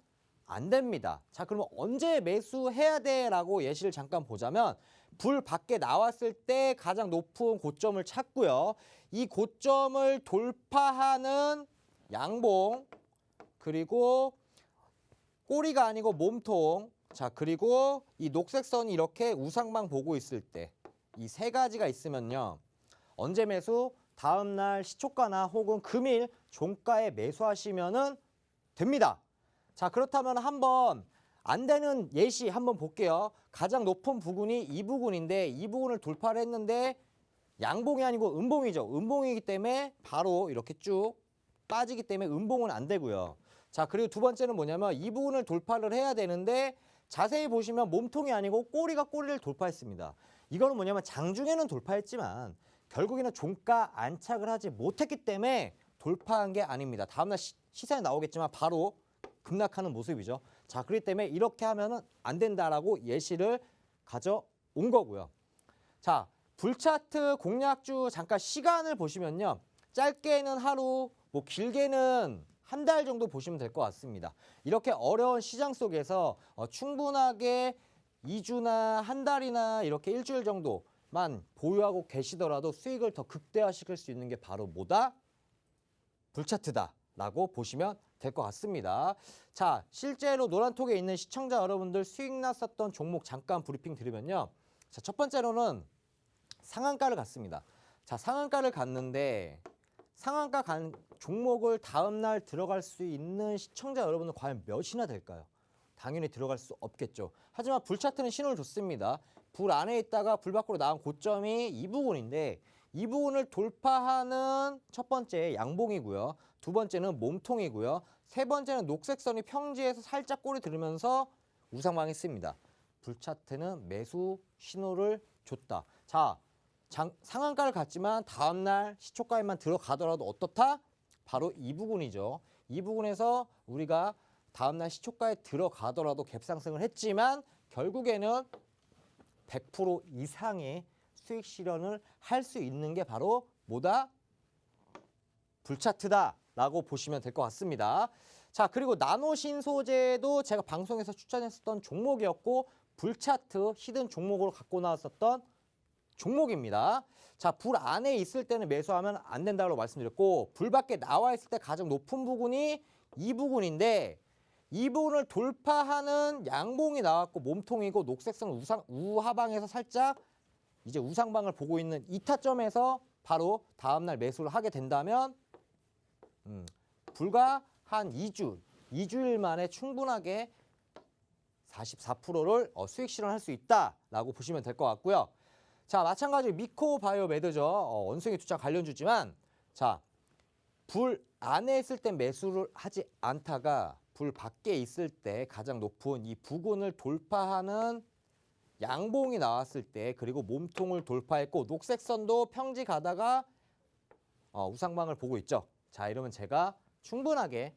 안 됩니다. 자, 그러면 언제 매수해야 돼라고 예시를 잠깐 보자면 불 밖에 나왔을 때 가장 높은 고점을 찾고요. 이 고점을 돌파하는 양봉 그리고 꼬리가 아니고 몸통 자, 그리고 이 녹색 선이 이렇게 우상방 보고 있을 때 이 세 가지가 있으면요. 언제 매수? 다음 날 시초가나 혹은 금일 종가에 매수하시면은 됩니다. 자, 그렇다면 한번 안 되는 예시 한번 볼게요. 가장 높은 부근이 이 부근인데 이 부근을 돌파를 했는데 양봉이 아니고 음봉이죠. 음봉이기 때문에 바로 이렇게 쭉 빠지기 때문에 음봉은 안 되고요. 자, 그리고 두 번째는 뭐냐면 이 부분을 돌파를 해야 되는데 자세히 보시면 몸통이 아니고 꼬리가 꼬리를 돌파했습니다. 이거는 뭐냐면 장중에는 돌파했지만 결국에는 종가 안착을 하지 못했기 때문에 돌파한 게 아닙니다. 다음날 시세에 나오겠지만 바로 급락하는 모습이죠. 자, 그렇기 때문에 이렇게 하면은 안 된다라고 예시를 가져온 거고요. 자, 불차트 공략주 잠깐 시간을 보시면요. 짧게는 하루, 뭐 길게는 한 달 정도 보시면 될 것 같습니다. 이렇게 어려운 시장 속에서 충분하게 2주나 한 달이나 이렇게 일주일 정도만 보유하고 계시더라도 수익을 더 극대화시킬 수 있는 게 바로 뭐다? 불차트다라고 보시면 될 것 같습니다. 자, 실제로 노란톡에 있는 시청자 여러분들 수익 났었던 종목 잠깐 브리핑 드리면요. 자, 첫 번째로는 상한가를 갔습니다. 자, 상한가를 갔는데 상한가 간 종목을 다음 날 들어갈 수 있는 시청자 여러분은 과연 몇이나 될까요? 당연히 들어갈 수 없겠죠. 하지만 불차트는 신호를 줬습니다. 불 안에 있다가 불 밖으로 나온 고점이 이 부분인데 이 부분을 돌파하는 첫 번째 양봉이고요. 두 번째는 몸통이고요. 세 번째는 녹색선이 평지에서 살짝 꼬리 들으면서 우상방이 씁니다. 불 차트는 매수 신호를 줬다. 자, 상한가를 갔지만 다음날 시초가에만 들어가더라도 어떻다? 바로 이 부분이죠. 이 부분에서 우리가 다음날 시초가에 들어가더라도 갭상승을 했지만 결국에는 100% 이상의 수익 실현을 할 수 있는 게 바로 뭐다? 불차트다라고 보시면 될 것 같습니다. 자, 그리고 나노신소재도 제가 방송에서 추천했었던 종목이었고 불차트 히든 종목으로 갖고 나왔었던 종목입니다. 자, 불 안에 있을 때는 매수하면 안 된다고 말씀드렸고 불 밖에 나와 있을 때 가장 높은 부분이 이 부분인데 이 부분을 돌파하는 양봉이 나왔고 몸통이고 녹색선 우하방에서 살짝 이제 우상방을 보고 있는 이 타점에서 바로 다음날 매수를 하게 된다면 불과 한 2주일 만에 충분하게 44%를 수익 실현할 수 있다라고 보시면 될 것 같고요. 자, 마찬가지로 미코바이오매드죠. 원숭이 투자 관련주지만 자, 불 안에 있을 때 매수를 하지 않다가 불 밖에 있을 때 가장 높은 이 부근을 돌파하는 양봉이 나왔을 때 그리고 몸통을 돌파했고 녹색선도 평지 가다가 우상방을 보고 있죠. 자, 이러면 제가 충분하게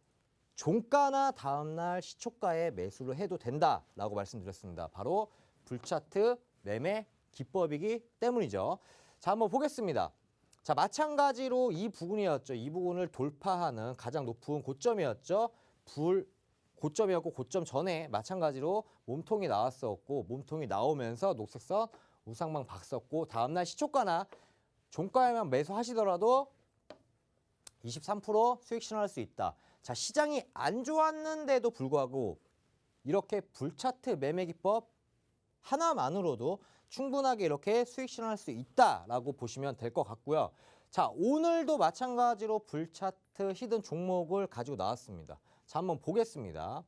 종가나 다음날 시초가에 매수를 해도 된다라고 말씀드렸습니다. 바로 불차트 매매 기법이기 때문이죠. 자, 한번 보겠습니다. 자, 마찬가지로 이 부분이었죠. 이 부분을 돌파하는 가장 높은 고점이었죠. 고점이었고 고점 전에 마찬가지로 몸통이 나왔었고 몸통이 나오면서 녹색선 우상방 봤었고 다음날 시초가나 종가에만 매수하시더라도 23% 수익 실현할 수 있다. 자, 시장이 안 좋았는데도 불구하고 이렇게 불차트 매매 기법 하나만으로도 충분하게 이렇게 수익 실현할 수 있다라고 보시면 될 것 같고요. 자, 오늘도 마찬가지로 불차트 히든 종목을 가지고 나왔습니다. 자, 한번 보겠습니다.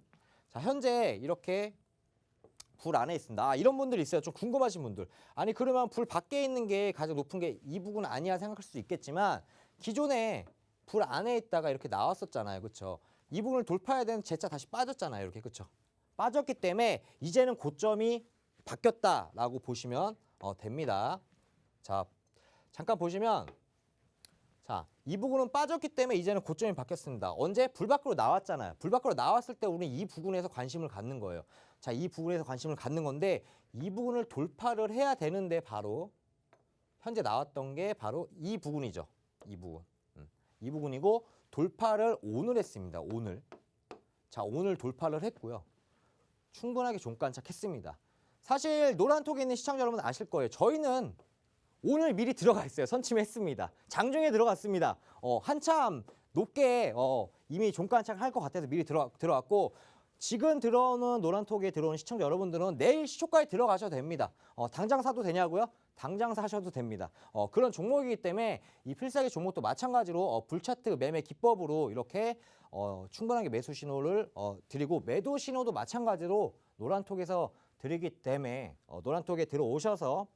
자, 현재 이렇게 불 안에 있습니다. 이런 분들이 있어요. 좀 궁금하신 분들. 아니, 그러면 불 밖에 있는 게 가장 높은 게 이 부분 아니야 생각할 수 있겠지만 기존에 불 안에 있다가 이렇게 나왔었잖아요. 그렇죠? 이 부분을 돌파해야 되는 재차 다시 빠졌잖아요. 이렇게. 그렇죠? 빠졌기 때문에 이제는 고점이 바뀌었다라고 보시면 됩니다. 자, 잠깐 보시면 자, 이 부분은 빠졌기 때문에 이제는 고점이 바뀌었습니다. 언제? 불 밖으로 나왔잖아요. 불 밖으로 나왔을 때 우리는 이 부분에서 관심을 갖는 거예요. 자, 이 부분에서 관심을 갖는 건데 이 부분을 돌파를 해야 되는데 바로 현재 나왔던 게 바로 이 부분이죠. 이 부분. 이 부분이고 돌파를 오늘 했습니다. 오늘. 자, 오늘 돌파를 했고요. 충분하게 종가안착했습니다. 사실 노란톡에 있는 시청자 여러분 아실 거예요. 저희는 오늘 미리 들어가 있어요. 선침했습니다. 장중에 들어갔습니다. 한참 높게 이미 종가안착을 할 것 같아서 미리 들어왔고 지금 들어오는 노란톡에 들어오는 시청자 여러분들은 내일 시초가에 들어가셔도 됩니다. 당장 사도 되냐고요? 당장 사셔도 됩니다. 그런 종목이기 때문에 이 필살기 종목도 마찬가지로 불차트 매매 기법으로 이렇게 충분하게 매수 신호를 드리고 매도 신호도 마찬가지로 노란톡에서 드리기 때문에 노란톡에 들어오셔서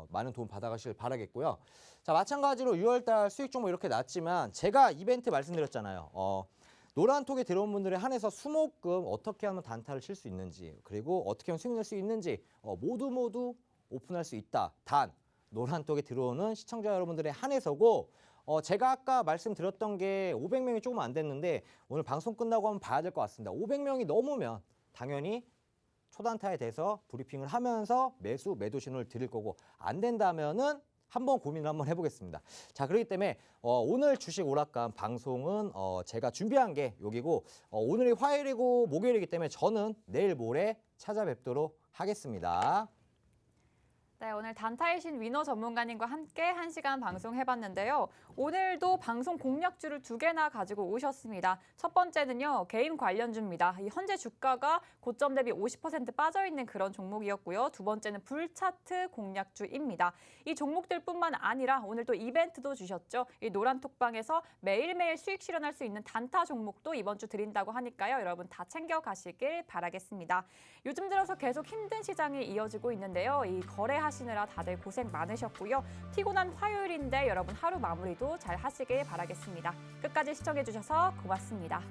많은 도움 받아가시길 바라겠고요. 자, 마찬가지로 6월달 수익 종목 이렇게 났지만 제가 이벤트 말씀드렸잖아요. 노란톡에 들어온 분들에 한해서 수목금 어떻게 하면 단타를 칠 수 있는지 그리고 어떻게 하면 수익 낼 수 있는지 모두 오픈할 수 있다. 단 노란톡에 들어오는 시청자 여러분들에 한해서고 제가 아까 말씀드렸던 게 500명이 조금 안 됐는데 오늘 방송 끝나고 한번 봐야 될 것 같습니다. 500명이 넘으면 당연히 초단타에 대해서 브리핑을 하면서 매도 신호를 드릴 거고 안 된다면은 한번 고민을 한번 해보겠습니다. 자, 그렇기 때문에 오늘 주식 오락관 방송은 제가 준비한 게 여기고 오늘이 화요일이고 목요일이기 때문에 저는 내일 모레 찾아뵙도록 하겠습니다. 네, 오늘 단타이신 위너 전문가님과 함께 1시간 방송해봤는데요. 오늘도 방송 공략주를 2개나 가지고 오셨습니다. 첫 번째는요, 개인 관련주입니다. 이 현재 주가가 고점 대비 50% 빠져있는 그런 종목이었고요. 두 번째는 불차트 공략주입니다. 이 종목들뿐만 아니라 오늘 또 이벤트도 주셨죠. 이 노란톡방에서 매일매일 수익 실현할 수 있는 단타 종목도 이번 주 드린다고 하니까요. 여러분 다 챙겨가시길 바라겠습니다. 요즘 들어서 계속 힘든 시장이 이어지고 있는데요. 이 거래하시느라 다들 고생 많으셨고요. 피곤한 화요일인데 여러분 하루 마무리도 잘 하시길 바라겠습니다. 끝까지 시청해주셔서 고맙습니다.